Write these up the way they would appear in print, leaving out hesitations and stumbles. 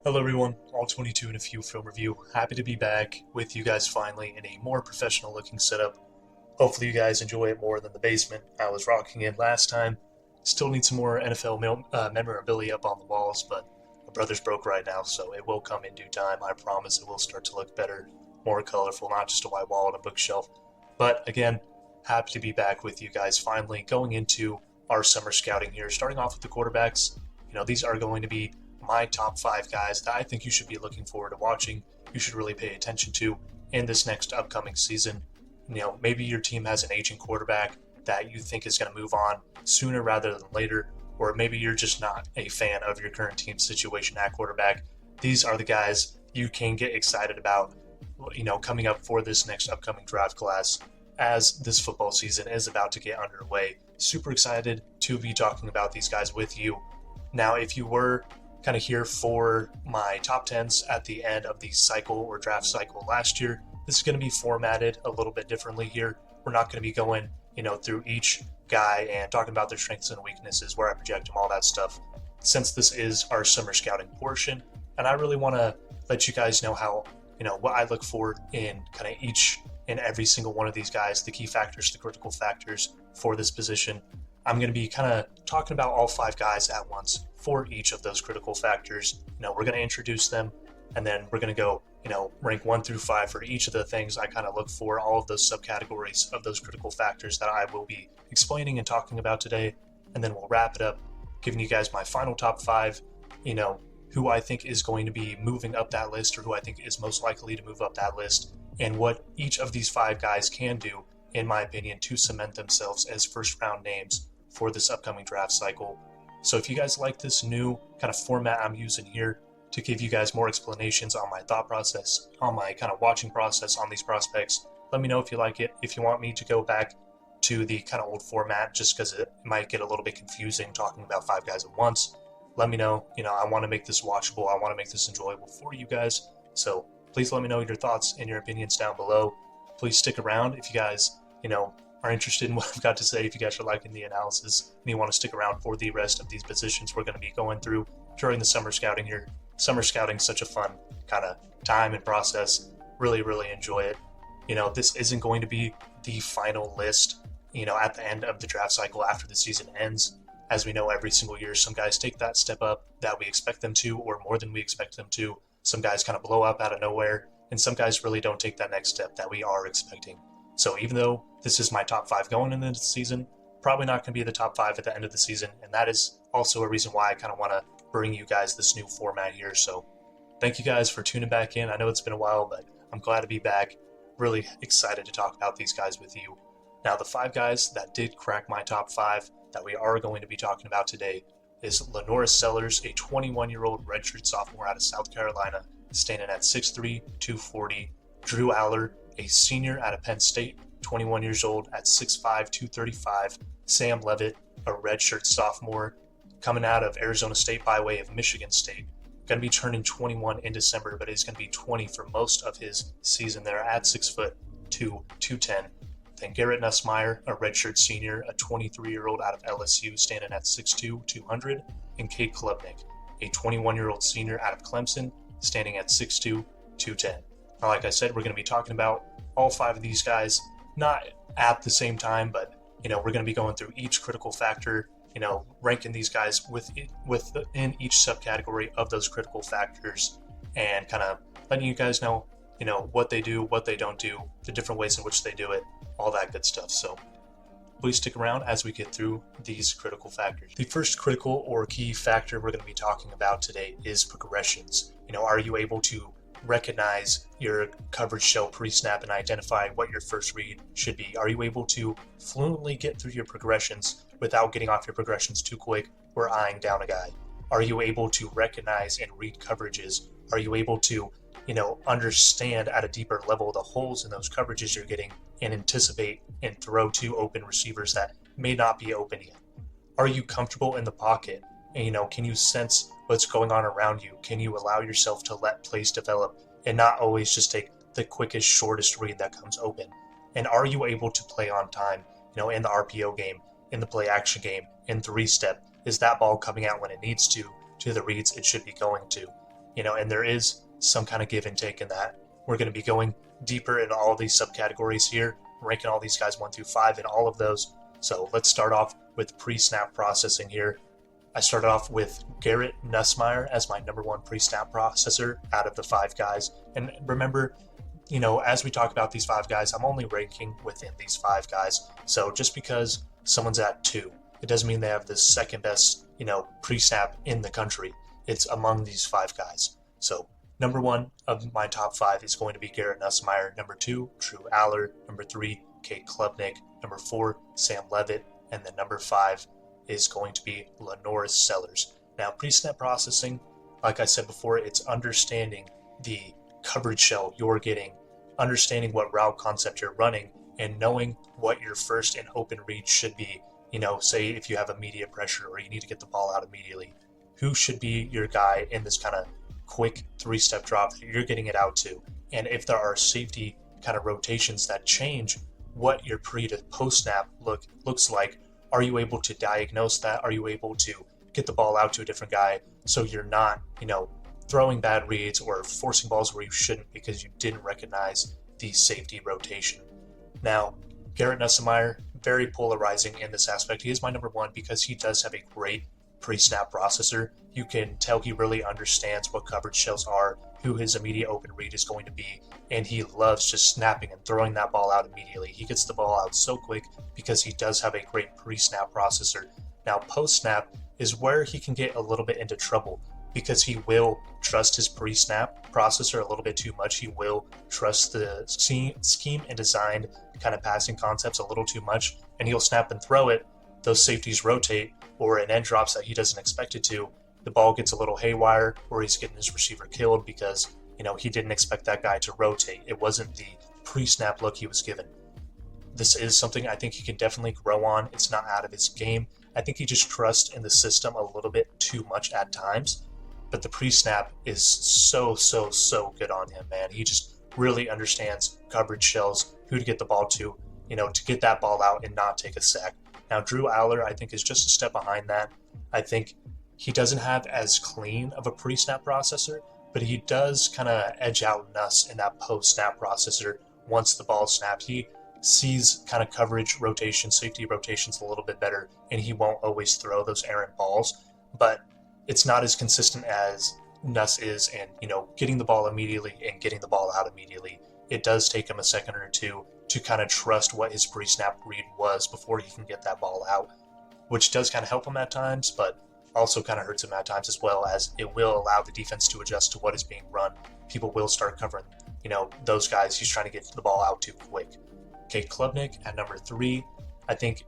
Hello everyone, All22 and a few film review. Happy to be back with you guys finally in a more professional looking setup. Hopefully you guys enjoy it more than the basement I was rocking in last time. Still need some more memorabilia up on the walls, but my brother's broke right now, so it will come in due time. I promise it will start to look better, more colorful, not just a white wall and a bookshelf. But again, happy to be back with you guys finally going into our summer scouting here. Starting off with the quarterbacks, these are going to be my top five guys that I think you should be looking forward to watching. You should really pay attention to in this next upcoming season. Maybe your team has an aging quarterback that you think is going to move on sooner rather than later, or maybe you're just not a fan of your current team situation at quarterback. These are the guys you can get excited about, coming up for this next upcoming draft class as this football season is about to get underway. Super excited to be talking about these guys with you. Now, if you were kind of here for my top 10s at the end of the cycle or draft cycle last year, this is going to be formatted a little bit differently here. We're not going to be going, through each guy and talking about their strengths and weaknesses, where I project them, all that stuff, since this is our summer scouting portion. And I really want to let you guys know how, what I look for in kind of each and every single one of these guys, the key factors, the critical factors for this position. I'm going to be kind of talking about all five guys at once for each of those critical factors. We're going to introduce them, and then we're going to go, rank 1 through 5 for each of the things I kind of look for, all of those subcategories of those critical factors that I will be explaining and talking about today. And then we'll wrap it up, giving you guys my final top 5, who I think is going to be moving up that list, or who I think is most likely to move up that list, and what each of these 5 guys can do, in my opinion, to cement themselves as first round names for this upcoming draft cycle. So if you guys like this new kind of format I'm using here to give you guys more explanations on my thought process, on my kind of watching process on these prospects, let me know if you like it. If you want me to go back to the kind of old format, just because it might get a little bit confusing talking about 5 guys at once, let me know. I want to make this watchable. I want to make this enjoyable for you guys. So please let me know your thoughts and your opinions down below. Please stick around if you guys, are interested in what I've got to say, if you guys are liking the analysis and you want to stick around for the rest of these positions we're going to be going through during the summer scouting here. Summer scouting is such a fun kind of time and process. Really, really enjoy it. This isn't going to be the final list, at the end of the draft cycle after the season ends. As we know, every single year, some guys take that step up that we expect them to, or more than we expect them to. Some guys kind of blow up out of nowhere, and some guys really don't take that next step that we are expecting. So even though this is my top 5 going into the season, probably not going to be the top 5 at the end of the season. And that is also a reason why I kind of want to bring you guys this new format here. So thank you guys for tuning back in. I know it's been a while, but I'm glad to be back. Really excited to talk about these guys with you. Now, the 5 guys that did crack my top 5 that we are going to be talking about today is LaNorris Sellers, a 21-year-old redshirt sophomore out of South Carolina, standing at 6'3", 240. Drew Aller, a senior out of Penn State, 21 years old at 6'5", 235. Sam Levitt, a redshirt sophomore coming out of Arizona State by way of Michigan State. Going to be turning 21 in December, but he's going to be 20 for most of his season there at 6'2", 210. Then Garrett Nussmeier, a redshirt senior, a 23-year-old out of LSU, standing at 6'2", 200. And Cade Klubnik, a 21-year-old senior out of Clemson, standing at 6'2", 210. Now, like I said, we're going to be talking about all 5 of these guys, not at the same time, but, we're going to be going through each critical factor, ranking these guys within each subcategory of those critical factors, and kind of letting you guys know, what they do, what they don't do, the different ways in which they do it, all that good stuff. So please stick around as we get through these critical factors. The first critical or key factor we're going to be talking about today is progressions. Are you able to recognize your coverage show pre-snap and identify what your first read should be? Are you able to fluently get through your progressions without getting off your progressions too quick or eyeing down a guy? Are you able to recognize and read coverages? Are you able to, understand at a deeper level the holes in those coverages you're getting and anticipate and throw to open receivers that may not be open yet? Are you comfortable in the pocket? And, can you sense what's going on around you? Can you allow yourself to let plays develop and not always just take the quickest, shortest read that comes open? And are you able to play on time, in the RPO game, in the play action game, in 3-step? Is that ball coming out when it needs to the reads it should be going to? and there is some kind of give and take in that. We're going to be going deeper in all of these subcategories here, ranking all these guys 1 through 5 in all of those. So let's start off with pre-snap processing here. I started off with Garrett Nussmeier as my number 1 pre-snap processor out of the 5 guys. And remember, as we talk about these 5 guys, I'm only ranking within these 5 guys. So just because someone's at 2, it doesn't mean they have the second best, pre-snap in the country. It's among these 5 guys. So number 1 of my top 5 is going to be Garrett Nussmeier. Number 2, Drew Aller. Number 3, Cade Klubnik. Number 4, Sam Levitt. And then number 5 is going to be Lenoris Sellers. Now, pre-snap processing, like I said before, it's understanding the coverage shell you're getting, understanding what route concept you're running, and knowing what your first and open read should be. Say if you have immediate pressure or you need to get the ball out immediately, who should be your guy in this kind of quick 3-step drop that you're getting it out to? And if there are safety kind of rotations that change what your pre to post snap looks like, are you able to diagnose that? Are you able to get the ball out to a different guy so you're not, throwing bad reads or forcing balls where you shouldn't because you didn't recognize the safety rotation? Now, Garrett Nussmeier, very polarizing in this aspect. He is my number 1 because he does have a great pre-snap processor. You can tell he really understands what coverage shells are, who his immediate open read is going to be, and he loves just snapping and throwing that ball out immediately. He gets the ball out so quick because he does have a great pre-snap processor. Now, post-snap is where he can get a little bit into trouble because he will trust his pre-snap processor a little bit too much. He will trust the scheme and design kind of passing concepts a little too much, and he'll snap and throw it. Those safeties rotate, or an end drops that he doesn't expect it to. The ball gets a little haywire, or he's getting his receiver killed because, he didn't expect that guy to rotate. It wasn't the pre-snap look he was given. This is something I think he can definitely grow on. It's not out of his game. I think he just trusts in the system a little bit too much at times. But the pre-snap is so good on him, man. He just really understands coverage shells, who to get the ball to get that ball out and not take a sack. Now, Drew Aller, I think, is just a step behind that. I think he doesn't have as clean of a pre-snap processor, but he does kind of edge out Nuss in that post-snap processor. Once the ball snapped, he sees kind of coverage rotation, safety rotations a little bit better, and he won't always throw those errant balls. But it's not as consistent as Nuss is in, getting the ball immediately and getting the ball out immediately. It does take him a second or two to kind of trust what his pre-snap read was before he can get that ball out, which does kind of help him at times, but also kind of hurts him at times as well, as it will allow the defense to adjust to what is being run. People will start covering, those guys he's trying to get the ball out too quick. Cade Klubnik at number 3. I think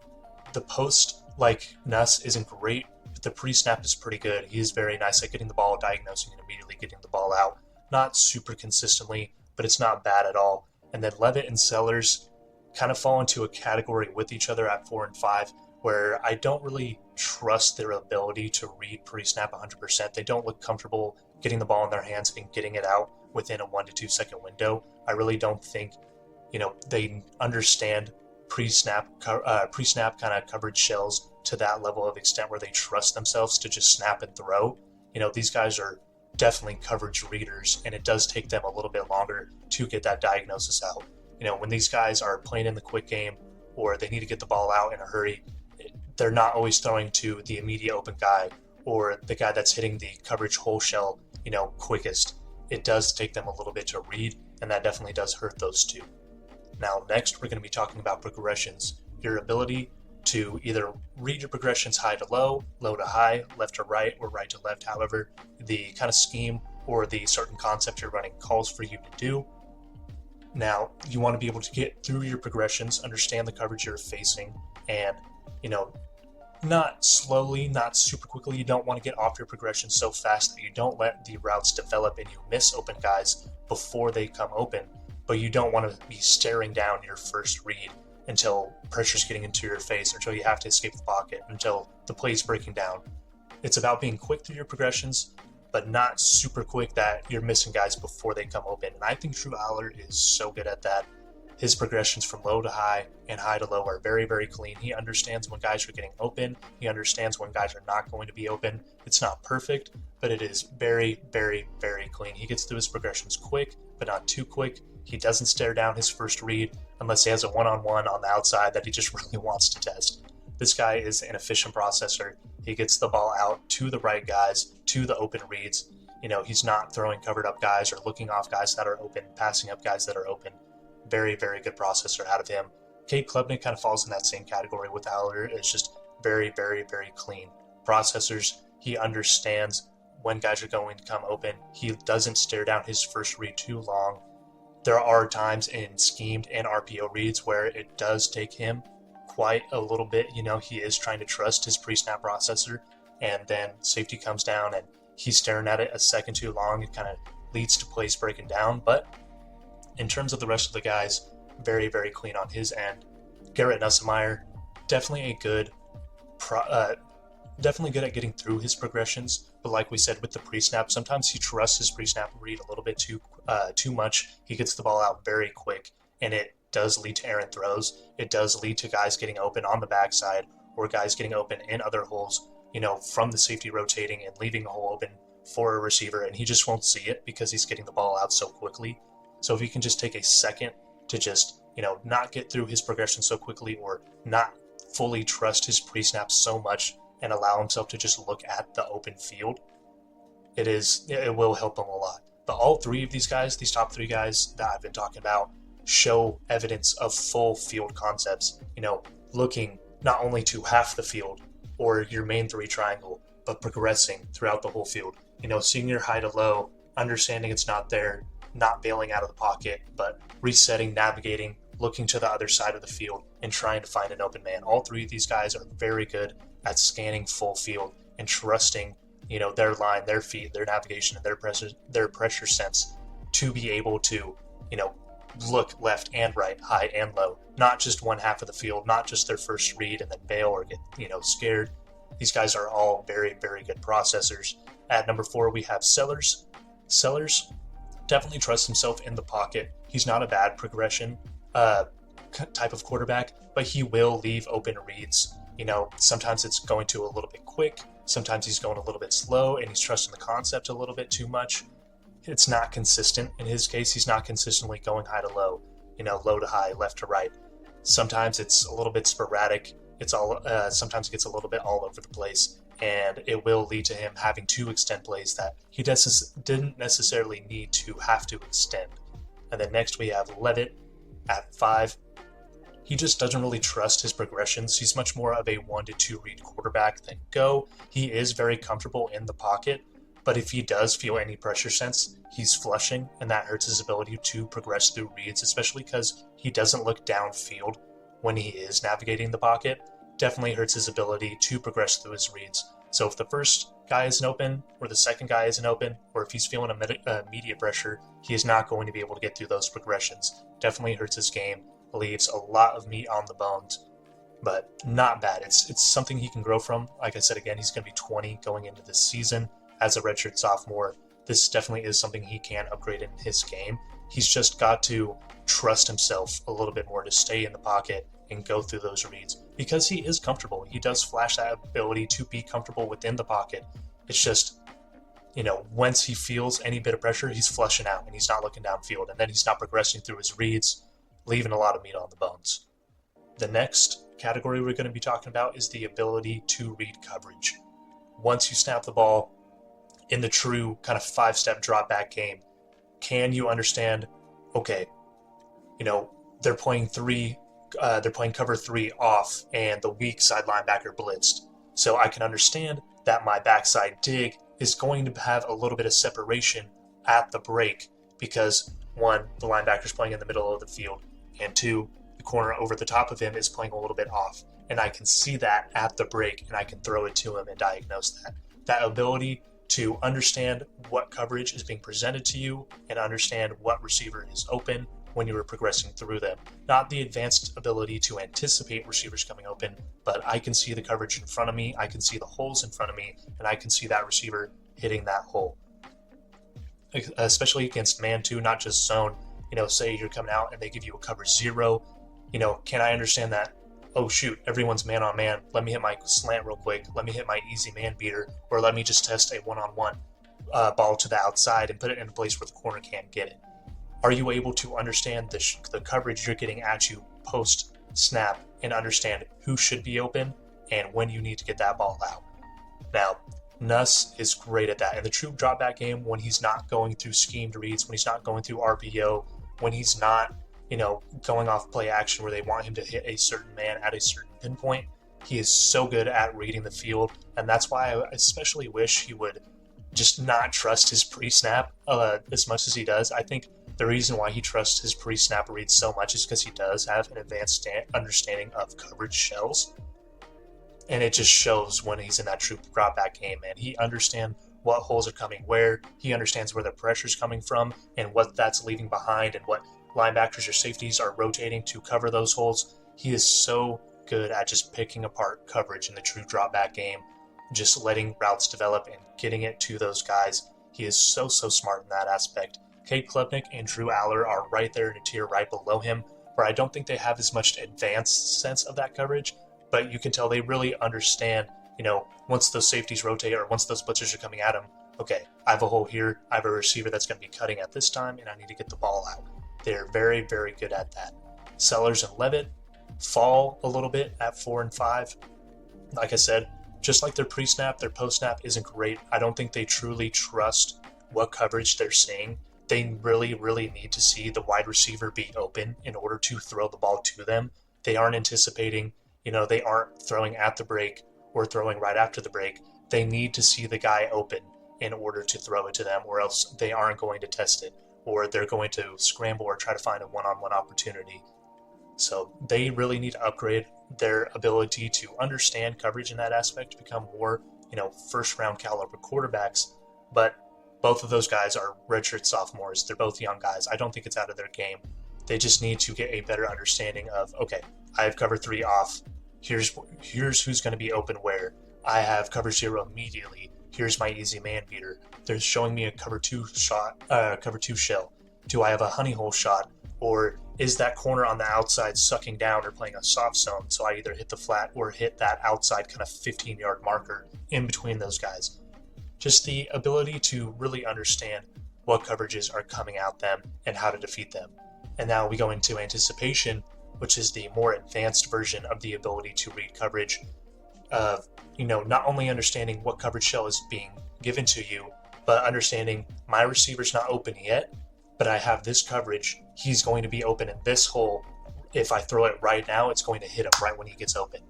the post, like Nuss, isn't great, but the pre-snap is pretty good. He is very nice at getting the ball, diagnosing, and immediately getting the ball out. Not super consistently, but it's not bad at all. And then Levitt and Sellers kind of fall into a category with each other at 4 and 5, where I don't really trust their ability to read pre-snap 100%. They don't look comfortable getting the ball in their hands and getting it out within a 1 to 2 second window. I really don't think, they understand pre-snap kind of coverage shells to that level of extent where they trust themselves to just snap and throw. These guys are definitely coverage readers, and it does take them a little bit longer to get that diagnosis out. When these guys are playing in the quick game or they need to get the ball out in a hurry, they're not always throwing to the immediate open guy or the guy that's hitting the coverage hole shell, quickest. It does take them a little bit to read, and that definitely does hurt those two. Now, next, we're going to be talking about progressions. Your ability to either read your progressions high to low to high, left to right, or right to left, however the kind of scheme or the certain concept you're running calls for you to do. Now, you want to be able to get through your progressions, understand the coverage you're facing, and, not slowly, not super quickly. You don't want to get off your progression so fast that you don't let the routes develop and you miss open guys before they come open, but you don't want to be staring down your first read until pressure's getting into your face, until you have to escape the pocket, until the play's breaking down. It's about being quick through your progressions, but not super quick that you're missing guys before they come open. And I think Drew Aller is so good at that. His progressions from low to high and high to low are very, very clean. He understands when guys are getting open. He understands when guys are not going to be open. It's not perfect, but it is very, very, very clean. He gets through his progressions quick, but not too quick. He doesn't stare down his first read unless he has a one-on-one on the outside that he just really wants to test. This guy is an efficient processor. He gets the ball out to the right guys, to the open reads. He's not throwing covered up guys or looking off guys that are open, passing up guys that are open. Very, very good processor out of him. Cade Klubnik kind of falls in that same category with Aller. It's just very, very, very clean processors. He understands when guys are going to come open. He doesn't stare down his first read too long. There are times in schemed and RPO reads where it does take him quite a little bit. He is trying to trust his pre-snap processor, and then safety comes down and he's staring at it a second too long. It kind of leads to plays breaking down, but in terms of the rest of the guys, very, very clean on his end. Garrett Nussmeier, definitely good at getting through his progressions, but like we said with the pre-snap, sometimes he trusts his pre-snap read a little bit too much. He gets the ball out very quick, and it does lead to errant throws. It does lead to guys getting open on the backside or guys getting open in other holes, from the safety rotating and leaving a hole open for a receiver, and he just won't see it because he's getting the ball out so quickly. So if he can just take a second to just, not get through his progression so quickly or not fully trust his pre-snap so much and allow himself to just look at the open field, it will help him a lot. But all three of these guys, these top three guys that I've been talking about, show evidence of full field concepts, looking not only to half the field or your main three triangle, but progressing throughout the whole field. Seeing your high to low, understanding it's not there, not bailing out of the pocket, but resetting, navigating, looking to the other side of the field, and trying to find an open man. All three of these guys are very good at scanning full field and trusting, their line, their feet, their navigation, and their pressure sense to be able to, look left and right, high and low, not just one half of the field, not just their first read and then bail or get, scared. These guys are all very, very good processors. At number 4, we have Sellers. Sellers definitely trusts himself in the pocket. He's not a bad progression type of quarterback, but he will leave open reads. Sometimes it's going to a little bit quick. Sometimes he's going a little bit slow and he's trusting the concept a little bit too much. It's not consistent. In his case, he's not consistently going high to low, low to high, left to right. Sometimes it's a little bit sporadic. Sometimes it gets a little bit all over the place, and it will lead to him having to extend plays that he didn't necessarily need to have to extend. And then next we have Levitt at 5. He just doesn't really trust his progressions. He's much more of a 1 to 2 read quarterback than go. He is very comfortable in the pocket, but if he does feel any pressure sense, he's flushing, and that hurts his ability to progress through reads, especially because he doesn't look downfield when he is navigating the pocket. Definitely hurts his ability to progress through his reads. So if the first guy isn't open, or the second guy isn't open, or if he's feeling immediate pressure, he is not going to be able to get through those progressions. Definitely hurts his game, leaves a lot of meat on the bones, but not bad. It's something he can grow from. Like I said, again, he's going to be 20 going into this season as a redshirt sophomore. This definitely is something he can upgrade in his game. He's just got to trust himself a little bit more to stay in the pocket and go through those reads, because he is comfortable. He does flash that ability to be comfortable within the pocket. It's just, once he feels any bit of pressure, he's flushing out and he's not looking downfield, and then he's not progressing through his reads, leaving a lot of meat on the bones. The next category we're going to be talking about is the ability to read coverage. Once you snap the ball in the true kind of 5-step drop back game, can you understand, okay, they're playing cover 3 off and the weak side linebacker blitzed. So I can understand that my backside dig is going to have a little bit of separation at the break because 1, the linebacker's playing in the middle of the field, and 2, the corner over the top of him is playing a little bit off. And I can see that at the break and I can throw it to him and diagnose that. That ability to understand what coverage is being presented to you and understand what receiver is open when you were progressing through them. Not the advanced ability to anticipate receivers coming open, but I can see the coverage in front of me, I can see the holes in front of me, and I can see that receiver hitting that hole. Especially against man 2, not just zone. say you're coming out and they give you a cover 0, can I understand that? Oh shoot, everyone's man on man. Let me hit my slant real quick. Let me hit my easy man beater, or let me just test a one-on-one ball to the outside and put it in a place where the corner can't get it. Are you able to understand the coverage you're getting at you post snap and understand who should be open and when you need to get that ball out? Now, Nuss is great at that. In the true drop back game, when he's not going through schemed reads, when he's not going through RPO, when he's not, going off play action where they want him to hit a certain man at a certain pinpoint, he is so good at reading the field. And that's why I especially wish he would just not trust his pre-snap as much as he does. I think the reason why he trusts his pre-snap reads so much is because he does have an advanced understanding of coverage shells. And it just shows when he's in that true drop back game, man. He understands what holes are coming where, he understands where the pressure's coming from and what that's leaving behind and what linebackers or safeties are rotating to cover those holes. He is so good at just picking apart coverage in the true drop back game, just letting routes develop and getting it to those guys. He is so smart in that aspect. Cade Klubnik and Drew Aller are right there in a tier right below him, where I don't think they have as much advanced sense of that coverage, but you can tell they really understand, once those safeties rotate or once those blitzers are coming at him, okay, I have a hole here, I have a receiver that's going to be cutting at this time, and I need to get the ball out. They're very, very good at that. Sellers and Levitt fall a little bit at 4 and 5. Like I said, just like their pre-snap, their post-snap isn't great. I don't think they truly trust what coverage they're seeing. They really, really need to see the wide receiver be open in order to throw the ball to them. They aren't anticipating, they aren't throwing at the break or throwing right after the break. They need to see the guy open in order to throw it to them, or else they aren't going to test it, or they're going to scramble or try to find a one-on-one opportunity. So they really need to upgrade their ability to understand coverage in that aspect to become more, first-round caliber quarterbacks. But both of those guys are redshirt sophomores. They're both young guys. I don't think it's out of their game. They just need to get a better understanding of, okay, I have cover 3 off. Here's who's going to be open where. I have cover 0 immediately. Here's my easy man beater. They're showing me a cover 2 shell. Do I have a honey hole shot? Or is that corner on the outside sucking down or playing a soft zone? So I either hit the flat or hit that outside kind of 15-yard marker in between those guys. Just the ability to really understand what coverages are coming at them and how to defeat them. And now we go into anticipation, which is the more advanced version of the ability to read coverage of, not only understanding what coverage shell is being given to you, but understanding my receiver's not open yet, but I have this coverage. He's going to be open in this hole. If I throw it right now, it's going to hit him right when he gets open,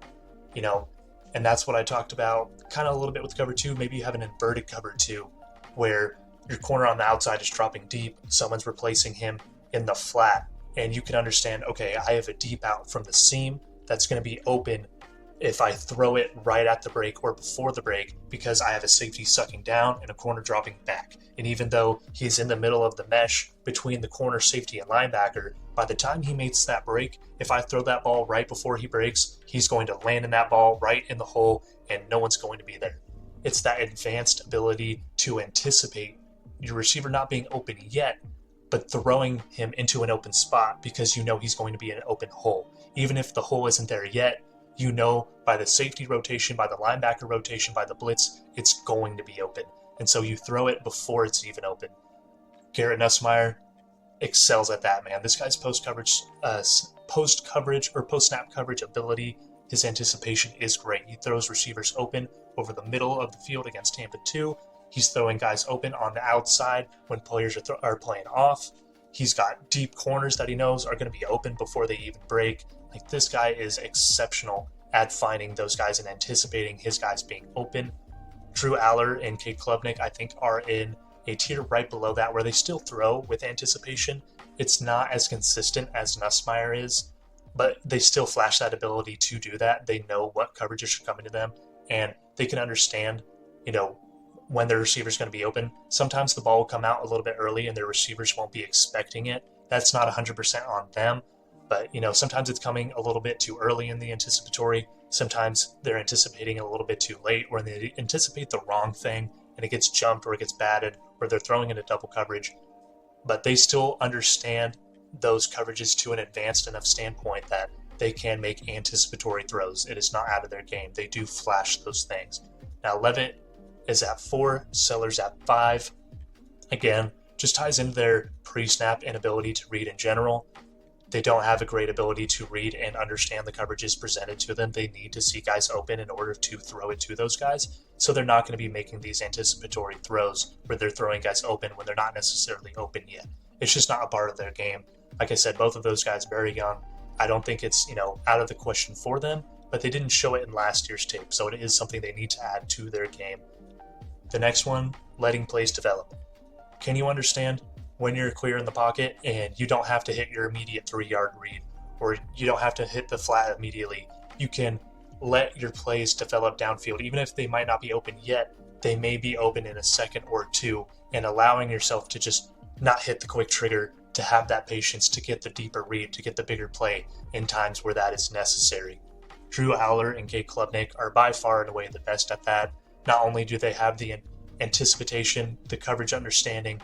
and that's what I talked about kind of a little bit with cover 2. Maybe you have an inverted cover 2 where your corner on the outside is dropping deep. Someone's replacing him in the flat, and you can understand, okay, I have a deep out from the seam that's going to be open if I throw it right at the break or before the break, because I have a safety sucking down and a corner dropping back. And even though he's in the middle of the mesh between the corner, safety, and linebacker, by the time he makes that break, if I throw that ball right before he breaks, he's going to land in that ball right in the hole, and no one's going to be there. It's that advanced ability to anticipate your receiver not being open yet, but throwing him into an open spot because he's going to be in an open hole. Even if the hole isn't there yet, by the safety rotation, by the linebacker rotation, by the blitz, it's going to be open. And so you throw it before it's even open. Garrett Nussmeier excels at that, man. This guy's post-coverage or post-snap coverage ability, his anticipation is great. He throws receivers open over the middle of the field against Tampa 2. He's throwing guys open on the outside when players are playing off. He's got deep corners that he knows are going to be open before they even break. Like, this guy is exceptional at finding those guys and anticipating his guys being open. Drew Aller and Cade Klubnik, I think, are in a tier right below that where they still throw with anticipation. It's not as consistent as Nussmeier is, but they still flash that ability to do that. They know what coverages are coming to them, and they can understand, when their receiver's going to be open. Sometimes the ball will come out a little bit early and their receivers won't be expecting it. That's not 100% on them, but sometimes it's coming a little bit too early in the anticipatory. Sometimes they're anticipating a little bit too late, or they anticipate the wrong thing and it gets jumped or it gets batted, or they're throwing into double coverage. But they still understand those coverages to an advanced enough standpoint that they can make anticipatory throws. It is not out of their game. They do flash those things. Now, Levitt is at 4, Sellers at 5. Again, just ties into their pre-snap inability to read in general. They don't have a great ability to read and understand the coverages presented to them. They need to see guys open in order to throw it to those guys. So they're not going to be making these anticipatory throws where they're throwing guys open when they're not necessarily open yet. It's just not a part of their game. Like I said, both of those guys very young. I don't think it's, out of the question for them, but they didn't show it in last year's tape. So it is something they need to add to their game. The next one, letting plays develop. Can you understand when you're clear in the pocket and you don't have to hit your immediate 3-yard read, or you don't have to hit the flat immediately? You can let your plays develop downfield. Even if they might not be open yet, they may be open in a second or two, and allowing yourself to just not hit the quick trigger, to have that patience to get the deeper read, to get the bigger play in times where that is necessary. Drew Aller and Cade Klubnik are by far and away the best at that. Not only do they have the anticipation, the coverage understanding,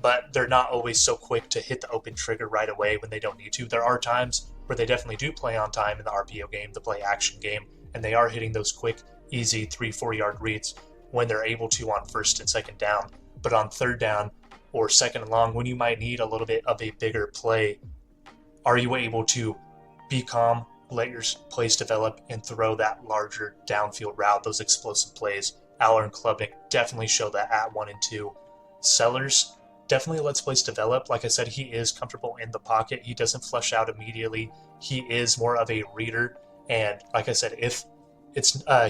but they're not always so quick to hit the open trigger right away when they don't need to. There are times where they definitely do play on time in the RPO game, the play action game, and they are hitting those quick, easy 3-4 yard reads when they're able to on first and second down. But on third down or second and long, when you might need a little bit of a bigger play, are you able to be calm, let your plays develop, and throw that larger downfield route, those explosive plays? Aller and Klubnik definitely show that at 1 and 2. Sellers definitely lets plays develop. Like I said, he is comfortable in the pocket. He doesn't flush out immediately. He is more of a reader. And like I said, if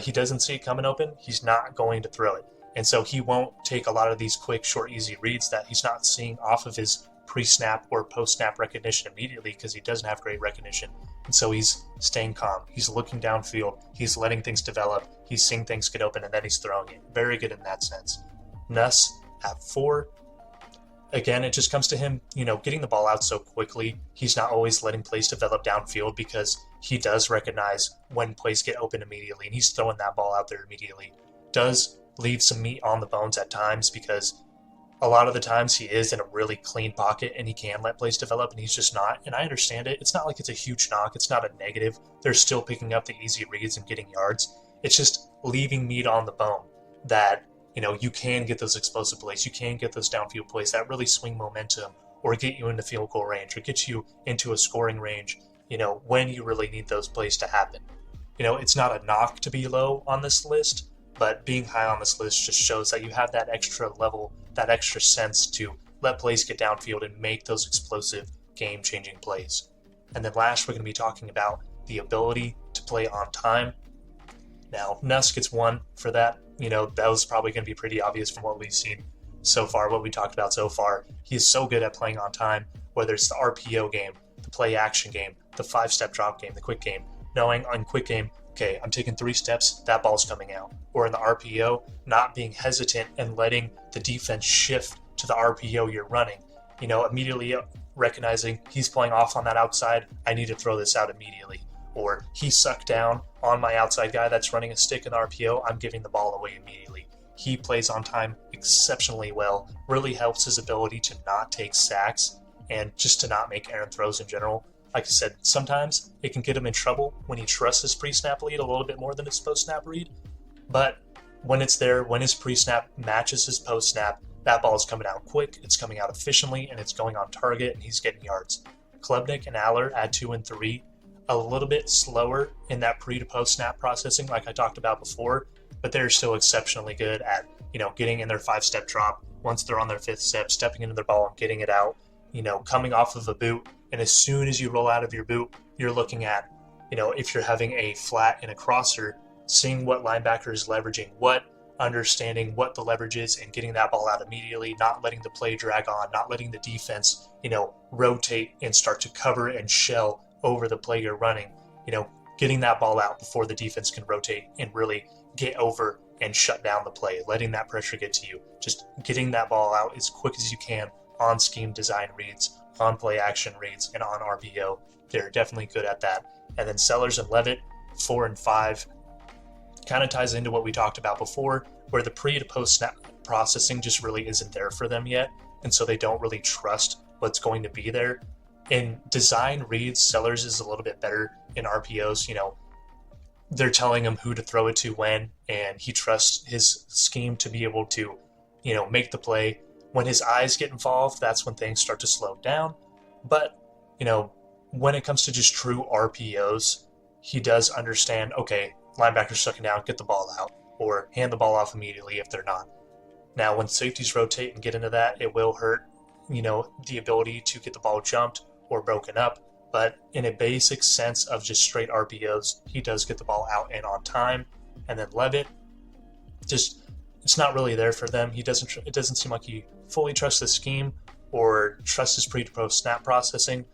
he doesn't see it coming open, he's not going to throw it. And so he won't take a lot of these quick, short, easy reads that he's not seeing off of his pre-snap or post-snap recognition immediately, because he doesn't have great recognition. And so he's staying calm. He's looking downfield. He's letting things develop. He's seeing things get open, and then he's throwing it. Very good in that sense. Nuss at 4. Again, it just comes to him, getting the ball out so quickly. He's not always letting plays develop downfield, because he does recognize when plays get open immediately, and he's throwing that ball out there immediately. Does leave some meat on the bones at times, because a lot of the times he is in a really clean pocket and he can let plays develop, and he's just not. And I understand it. It's not like it's a huge knock. It's not a negative. They're still picking up the easy reads and getting yards. It's just leaving meat on the bone that, you can get those explosive plays. You can get those downfield plays that really swing momentum or get you into field goal range or get you into a scoring range, when you really need those plays to happen. It's not a knock to be low on this list, but being high on this list just shows that you have that extra level, that extra sense to let plays get downfield and make those explosive, game-changing plays. And then last, we're going to be talking about the ability to play on time. Now, Nuss gets 1 for that. That was probably going to be pretty obvious from what we've seen so far, what we talked about so far. He's so good at playing on time, whether it's the RPO game, the play action game, the 5-step drop game, the quick game, knowing on quick game, okay, I'm taking 3 steps, that ball's coming out. Or in the RPO, not being hesitant and letting the defense shift to the RPO you're running. Immediately recognizing he's playing off on that outside, I need to throw this out immediately. Or he sucked down on my outside guy that's running a stick in the RPO, I'm giving the ball away immediately. He plays on time exceptionally well, really helps his ability to not take sacks and just to not make errant throws in general. Like I said, sometimes it can get him in trouble when he trusts his pre-snap lead a little bit more than his post-snap read. But when it's there, when his pre-snap matches his post-snap, that ball is coming out quick, it's coming out efficiently, and it's going on target, and he's getting yards. Klubnik and Aller at 2 and 3, a little bit slower in that pre to post-snap processing like I talked about before, but they're still exceptionally good at, getting in their 5-step drop. Once they're on their 5th step, stepping into their ball and getting it out, coming off of a boot. And as soon as you roll out of your boot, you're looking at, if you're having a flat and a crosser, seeing what linebacker is leveraging, understanding what the leverage is, and getting that ball out immediately, not letting the play drag on, not letting the defense, rotate and start to cover and shell over the play you're running, getting that ball out before the defense can rotate and really get over and shut down the play, letting that pressure get to you, just getting that ball out as quick as you can on scheme design reads, on play action reads, and on RPO. They're definitely good at that. And then Sellers and Levitt, 4 and 5, kind of ties into what we talked about before, where the pre to post snap processing just really isn't there for them yet, and so they don't really trust what's going to be there. In design reads, Sellers is a little bit better in RPOs. They're telling him who to throw it to when, and he trusts his scheme to be able to, make the play. When his eyes get involved, that's when things start to slow down. But, when it comes to just true RPOs, he does understand, okay, linebackers sucking down, get the ball out, or hand the ball off immediately if they're not. Now, when safeties rotate and get into that, it will hurt, the ability to get the ball jumped or broken up. But in a basic sense of just straight RPOs, he does get the ball out and on time. And then Levitt, it's not really there for them. It doesn't seem like he fully trusts the scheme or trusts his pre to post snap processing.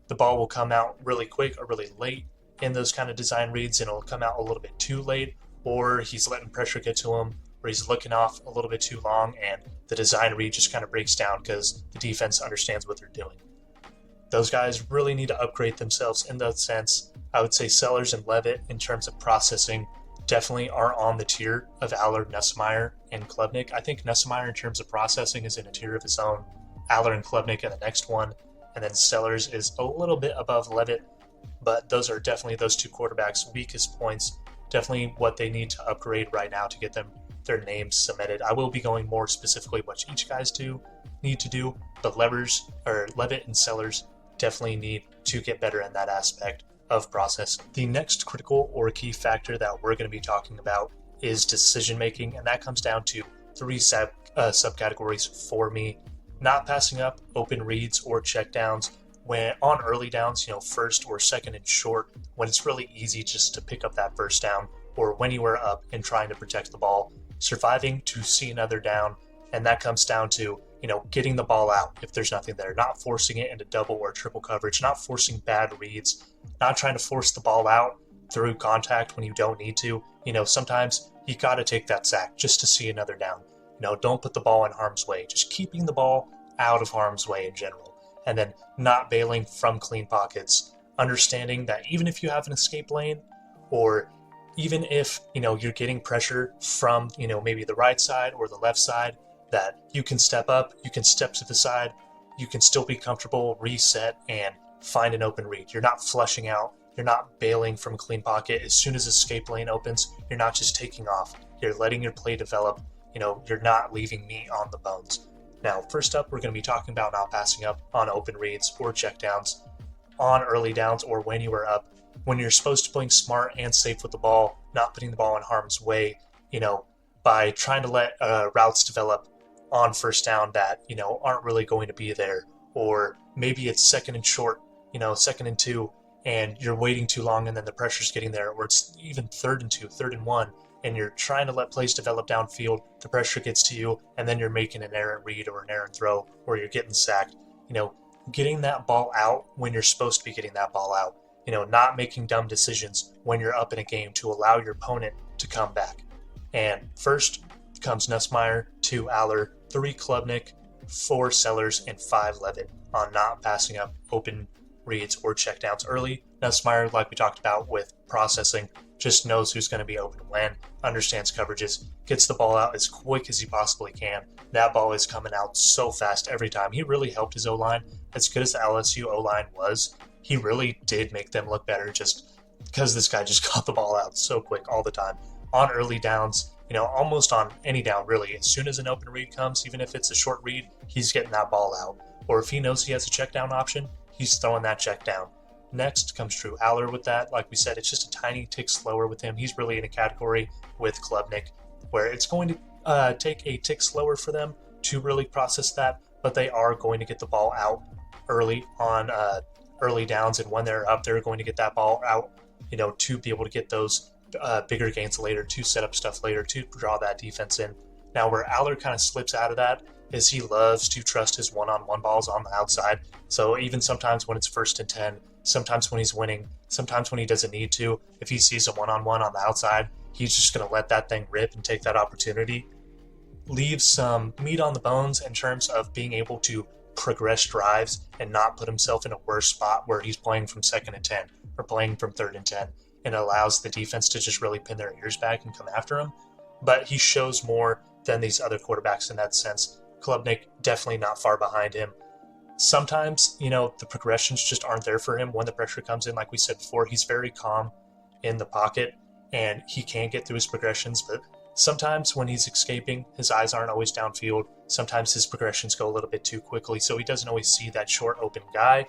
The ball will come out really quick or really late in those kind of design reads, and it'll come out a little bit too late, or he's letting pressure get to him, or he's looking off a little bit too long, and the design read just kind of breaks down because the defense understands what they're doing. Those guys really need to upgrade themselves in that sense. I would say Sellers and Levitt, in terms of processing, definitely are on the tier of Aller, Nussmeier, and Klubnik. I think Nussmeier, in terms of processing, is in a tier of his own. Aller and Klubnik in the next one. And then Sellers is a little bit above Levitt. But those are definitely those two quarterbacks' weakest points. Definitely what they need to upgrade right now to get their names cemented. I will be going more specifically what each guys need to do. But Levitt and Sellers definitely need to get better in that aspect of process. The next critical or key factor that we're going to be talking about is decision making, and that comes down to three subcategories for me. Not passing up open reads or checkdowns when on early downs, first or second and short, when it's really easy just to pick up that first down, or when you are up and trying to protect the ball, surviving to see another down, and that comes down to getting the ball out if there's nothing there, not forcing it into double or triple coverage, not forcing bad reads, not trying to force the ball out through contact when you don't need to. Sometimes you got to take that sack just to see another down. Don't put the ball in harm's way, just keeping the ball out of harm's way in general. And then not bailing from clean pockets, understanding that even if you have an escape lane, or even if, you're getting pressure from, maybe the right side or the left side, that you can step up, you can step to the side, you can still be comfortable, reset, and find an open read. You're not flushing out. You're not bailing from a clean pocket. As soon as escape lane opens, you're not just taking off. You're letting your play develop. You're not leaving meat on the bones. Now, first up, we're going to be talking about not passing up on open reads or checkdowns on early downs or when you are up. When you're supposed to be playing smart and safe with the ball, not putting the ball in harm's way, by trying to let routes develop on first down that, aren't really going to be there. Or maybe it's second and short, second and 2, and you're waiting too long and then the pressure's getting there. Or it's even third and 2, third and 1, and you're trying to let plays develop downfield, the pressure gets to you, and then you're making an errant read or an errant throw, or you're getting sacked. Getting that ball out when you're supposed to be getting that ball out. Not making dumb decisions when you're up in a game to allow your opponent to come back. And first comes Nussmeier, 2 Aller, 3 Klubnik, 4 Sellers, and 5 Levitt on not passing up open reads or checkdowns early. Nussmeier, like we talked about with processing, just knows who's going to be open when, understands coverages, gets the ball out as quick as he possibly can. That ball is coming out so fast every time. He really helped his O-line. As good as the LSU O-line was, he really did make them look better just because this guy just got the ball out so quick all the time. On early downs, almost on any down really, as soon as an open read comes, even if it's a short read, he's getting that ball out. Or if he knows he has a check down option, he's throwing that check down. Next comes Drew Aller with that. Like we said, it's just a tiny tick slower with him. He's really in a category with Klubnik where it's going to take a tick slower for them to really process that, but they are going to get the ball out early on early downs, and when they're up, they're going to get that ball out, to be able to get those bigger gains later, to set up stuff later, to draw that defense in. Now, where Aller kind of slips out of that is he loves to trust his one-on-one balls on the outside. So even sometimes when it's 1st and 10, sometimes when he's winning, sometimes when he doesn't need to, if he sees a one-on-one on the outside, he's just going to let that thing rip and take that opportunity. Leave some meat on the bones in terms of being able to progress drives and not put himself in a worse spot where he's playing from 2nd and 10 or playing from 3rd and 10, and allows the defense to just really pin their ears back and come after him. But he shows more than these other quarterbacks in that sense. Klubnik definitely not far behind him. sometimes, the progressions just aren't there for him when the pressure comes in. Like we said before, he's very calm in the pocket and he can get through his progressions, but sometimes when he's escaping, his eyes aren't always downfield. Sometimes his progressions go a little bit too quickly, so he doesn't always see that short open guy.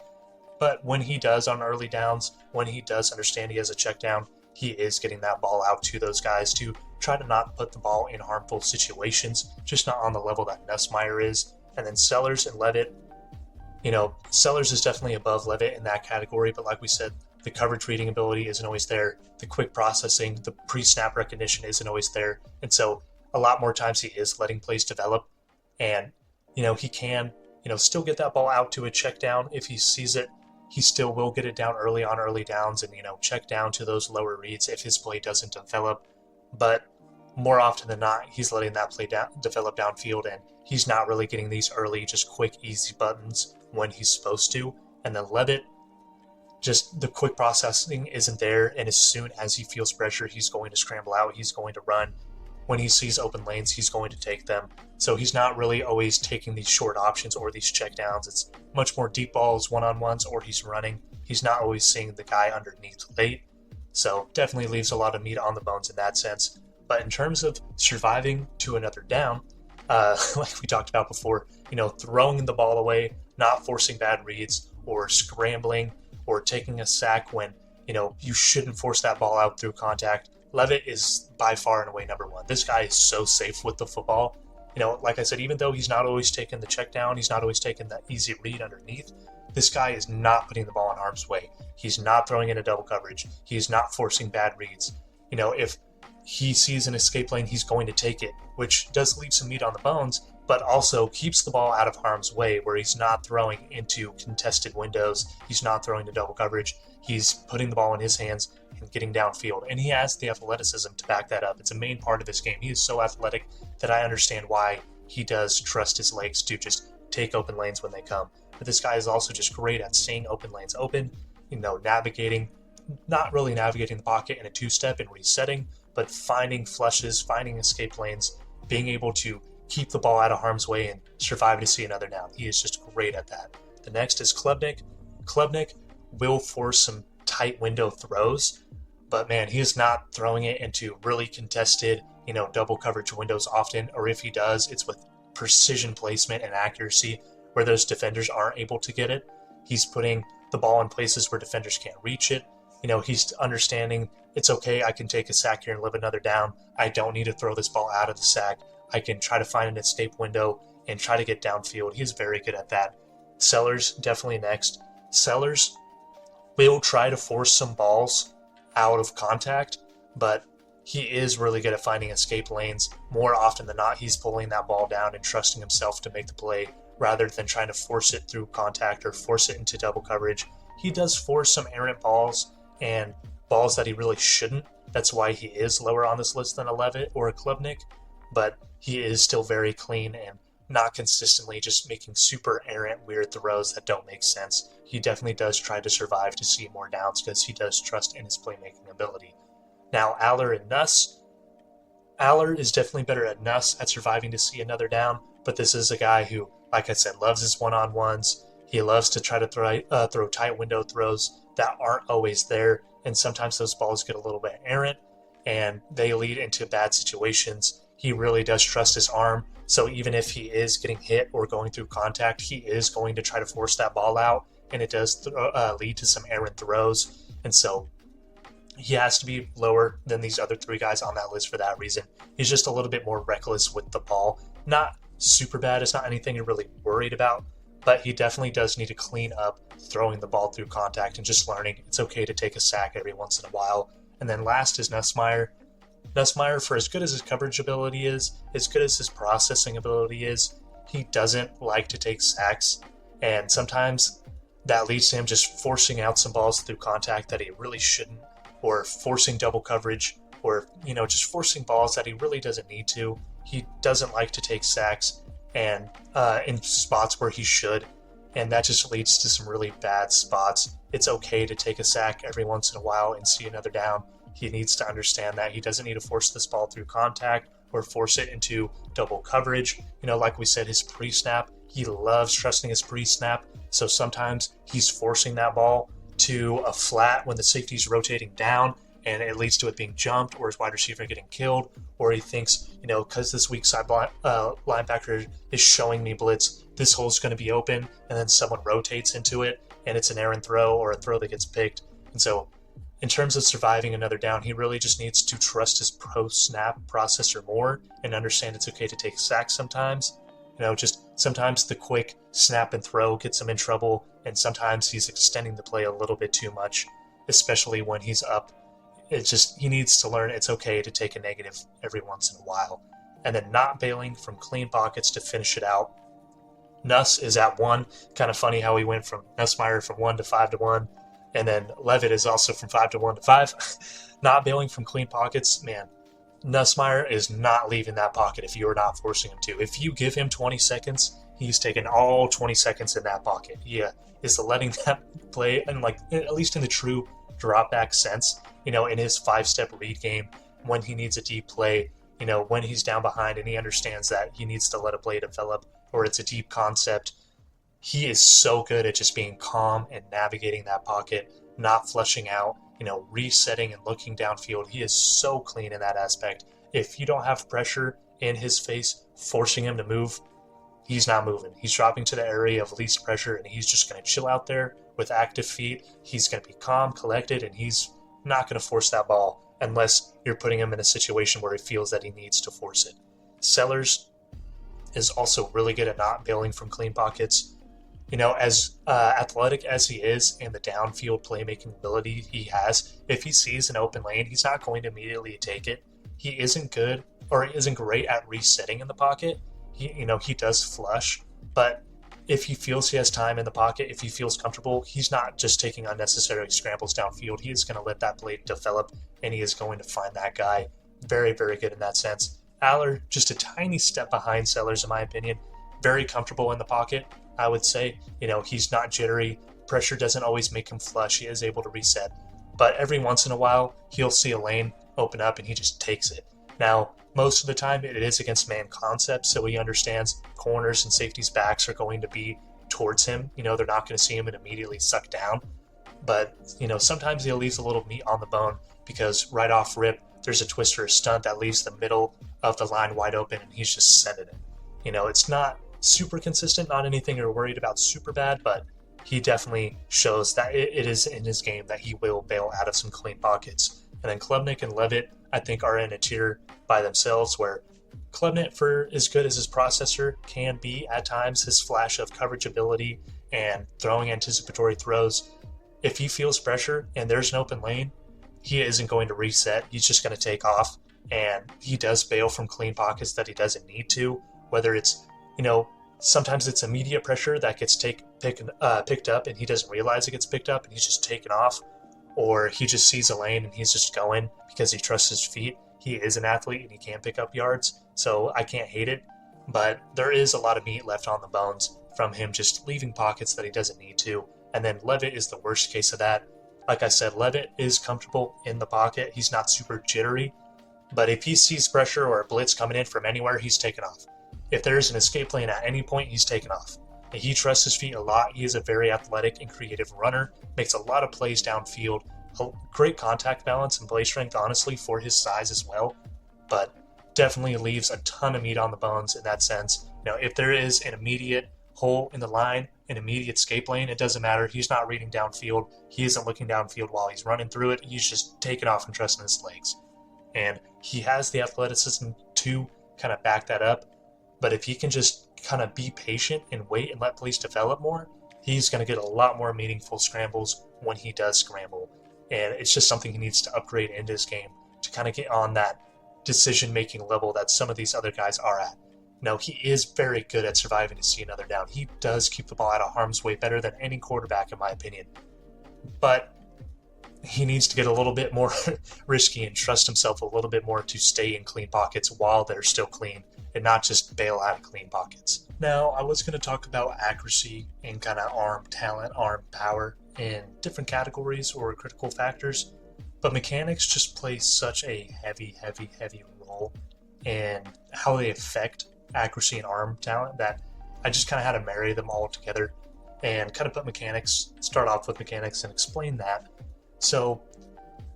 But when he does on early downs, when he does understand he has a check down, he is getting that ball out to those guys to try to not put the ball in harmful situations, just not on the level that Nussmeier is. And then Sellers and Levitt, Sellers is definitely above Levitt in that category, but like we said, the coverage reading ability isn't always there. The quick processing, the pre-snap recognition isn't always there. And so a lot more times he is letting plays develop. And, he can, still get that ball out to a check down if he sees it. He still will get it down early on early downs and, check down to those lower reads if his play doesn't develop. But more often than not, he's letting that play develop downfield, and he's not really getting these early, just quick, easy buttons when he's supposed to. And then Levitt, just the quick processing isn't there, and as soon as he feels pressure, he's going to scramble out, he's going to run. When he sees open lanes, he's going to take them. So he's not really always taking these short options or these checkdowns. It's much more deep balls, one-on-ones, or he's running. He's not always seeing the guy underneath late. So definitely leaves a lot of meat on the bones in that sense. But in terms of surviving to another down, like we talked about before, throwing the ball away, not forcing bad reads, or scrambling, or taking a sack when, you shouldn't force that ball out through contact. Levitt is by far and away number one. This guy is so safe with the football. Like I said, even though he's not always taking the check down, he's not always taking that easy read underneath, this guy is not putting the ball in harm's way. He's not throwing into double coverage. He's not forcing bad reads. If he sees an escape lane, he's going to take it, which does leave some meat on the bones, but also keeps the ball out of harm's way where he's not throwing into contested windows. He's not throwing to double coverage. He's putting the ball in his hands and getting downfield. And he has the athleticism to back that up. It's a main part of his game. He is so athletic that I understand why he does trust his legs to just take open lanes when they come. But this guy is also just great at staying open lanes open, navigating, not really navigating the pocket in a two-step and resetting, but finding flushes, finding escape lanes, being able to keep the ball out of harm's way and survive to see another down. He is just great at that. The next is Klubnik. Klubnik will force some tight window throws, but man, he is not throwing it into really contested, double coverage windows often, or if he does, it's with precision placement and accuracy where those defenders aren't able to get it. He's putting the ball in places where defenders can't reach it. He's understanding it's okay, I can take a sack here and live another down. I don't need to throw this ball out of the sack. I can try to find an escape window and try to get downfield. He's very good at that. Sellers, definitely next. Sellers will try to force some balls out of contact, but he is really good at finding escape lanes. More often than not, he's pulling that ball down and trusting himself to make the play rather than trying to force it through contact or force it into double coverage. He does force some errant balls and balls that he really shouldn't. That's why he is lower on this list than a Levitt or a Klubnik, but he is still very clean and not consistently just making super errant, weird throws that don't make sense. He definitely does try to survive to see more downs because he does trust in his playmaking ability. Now, Aller and Nuss. Aller is definitely better at Nuss at surviving to see another down, but this is a guy who, like I said, loves his one-on-ones. He loves to try to throw tight window throws that aren't always there, and sometimes those balls get a little bit errant, and they lead into bad situations. He really does trust his arm, so even if he is getting hit or going through contact, he is going to try to force that ball out, and it does lead to some errant throws, and so he has to be lower than these other three guys on that list for that reason. He's just a little bit more reckless with the ball. Not super bad, it's not anything you're really worried about, but he definitely does need to clean up throwing the ball through contact and just learning it's okay to take a sack every once in a while. And then last is Nussmeier. Nussmeier, for as good as his coverage ability is, as good as his processing ability is, he doesn't like to take sacks, and sometimes that leads to him just forcing out some balls through contact that he really shouldn't, or forcing double coverage, or just forcing balls that he really doesn't need to. He doesn't like to take sacks and in spots where he should, and that just leads to some really bad spots. It's okay to take a sack every once in a while and see another down. He needs to understand that he doesn't need to force this ball through contact or force it into double coverage. Like we said, his pre-snap, He loves trusting his pre-snap, so sometimes he's forcing that ball to a flat when the safety's rotating down, and it leads to it being jumped or his wide receiver getting killed, or he thinks, because this weak side linebacker is showing me blitz, this hole's going to be open, and then someone rotates into it, and it's an errant throw or a throw that gets picked. And so in terms of surviving another down, he really just needs to trust his pro-snap processor more and understand it's okay to take sacks sometimes. Just sometimes the quick snap and throw gets him in trouble, and sometimes he's extending the play a little bit too much, especially when he's up. He needs to learn it's okay to take a negative every once in a while. And then not bailing from clean pockets to finish it out. Nuss is at 1. Kind of funny how he went from Nussmeier from 1 to 5 to 1. And then Levitt is also from 5 to 1 to 5. Not bailing from clean pockets, man. Nussmeier is not leaving that pocket if you're not forcing him to. If you give him 20 seconds, he's taking all 20 seconds in that pocket. He is letting that play, and at least in the true drop back sense, in his 5-step read game, when he needs a deep play, when he's down behind and he understands that he needs to let a play develop or it's a deep concept. He is so good at just being calm and navigating that pocket, not flushing out, resetting and looking downfield. He is so clean in that aspect. If you don't have pressure in his face, forcing him to move, he's not moving. He's dropping to the area of least pressure, and he's just going to chill out there with active feet. He's going to be calm, collected, and he's not going to force that ball unless you're putting him in a situation where he feels that he needs to force it. Sellers is also really good at not bailing from clean pockets. As athletic as he is and the downfield playmaking ability he has, if he sees an open lane, he's not going to immediately take it. He isn't good or isn't great at resetting in the pocket. He does flush, but if he feels he has time in the pocket, if he feels comfortable, he's not just taking unnecessary scrambles downfield. He is going to let that play develop, and he is going to find that guy. Very, very good in that sense. Aller, just a tiny step behind Sellers, in my opinion. Very comfortable in the pocket, I would say. He's not jittery. Pressure doesn't always make him flush. He is able to reset. But every once in a while, he'll see a lane open up, and he just takes it. Now, most of the time, it is against man concept, so he understands corners and safeties' backs are going to be towards him. They're not going to see him and immediately suck down. But, sometimes he'll leave a little meat on the bone because right off rip, there's a twist or a stunt that leaves the middle of the line wide open, and he's just sending it. It's not super consistent, not anything you're worried about super bad, but he definitely shows that it is in his game that he will bail out of some clean pockets. And then Klubnik and Levitt, I think, are in a tier by themselves, where Klubnik, for as good as his processor can be at times, his flash of coverage ability and throwing anticipatory throws, if he feels pressure and there's an open lane, he isn't going to reset. He's just going to take off, and he does bail from clean pockets that he doesn't need to, whether it's, sometimes it's immediate pressure that gets picked up and he doesn't realize it gets picked up and he's just taken off, or he just sees a lane and he's just going because he trusts his feet. He is an athlete and he can pick up yards, so I can't hate it, but there is a lot of meat left on the bones from him just leaving pockets that he doesn't need to. And then Levitt is the worst case of that. Like I said, Levitt is comfortable in the pocket. He's not super jittery, but if he sees pressure or a blitz coming in from anywhere, he's taken off. If there's an escape lane at any point, he's taken off. And he trusts his feet a lot. He is a very athletic and creative runner, makes a lot of plays downfield, great contact balance and play strength, honestly, for his size as well, but definitely leaves a ton of meat on the bones in that sense. If there is an immediate hole in the line, an immediate escape lane, it doesn't matter. He's not reading downfield. He isn't looking downfield while he's running through it. He's just taking off and trusting his legs. And he has the athleticism to kind of back that up. But if he can just kind of be patient and wait and let plays develop more, he's going to get a lot more meaningful scrambles when he does scramble. And it's just something he needs to upgrade into his game to kind of get on that decision-making level that some of these other guys are at. Now, he is very good at surviving to see another down. He does keep the ball out of harm's way better than any quarterback, in my opinion. But he needs to get a little bit more risky and trust himself a little bit more to stay in clean pockets while they're still clean and not just bail out of clean pockets. Now, I was going to talk about accuracy and kind of arm talent, arm power in different categories or critical factors, but mechanics just play such a heavy role in how they affect accuracy and arm talent that I just kind of had to marry them all together and kind of start off with mechanics and explain that. So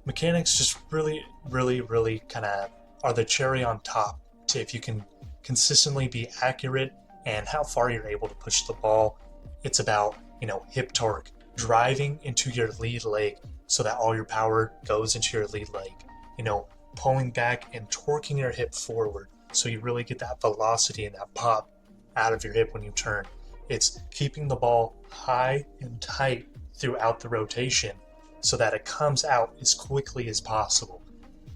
mechanics just really, really, really kind of are the cherry on top to if you can consistently be accurate and how far you're able to push the ball. It's about, hip torque, driving into your lead leg so that all your power goes into your lead leg, pulling back and torquing your hip forward so you really get that velocity and that pop out of your hip when you turn. It's keeping the ball high and tight throughout the rotation so that it comes out as quickly as possible,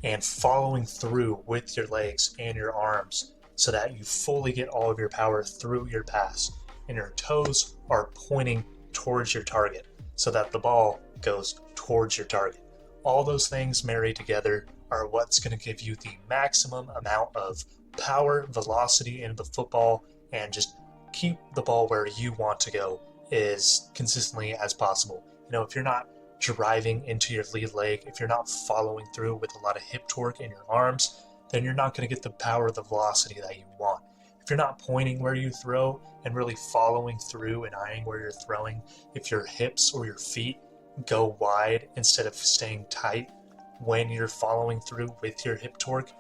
and following through with your legs and your arms so that you fully get all of your power through your pass and your toes are pointing towards your target so that the ball goes towards your target. All those things married together are what's going to give you the maximum amount of power, velocity in the football, and just keep the ball where you want to go as consistently as possible. If you're not driving into your lead leg, if you're not following through with a lot of hip torque in your arms, then you're not going to get the power, the velocity that you want. If you're not pointing where you throw and really following through and eyeing where you're throwing, if your hips or your feet go wide instead of staying tight when you're following through with your hip torque,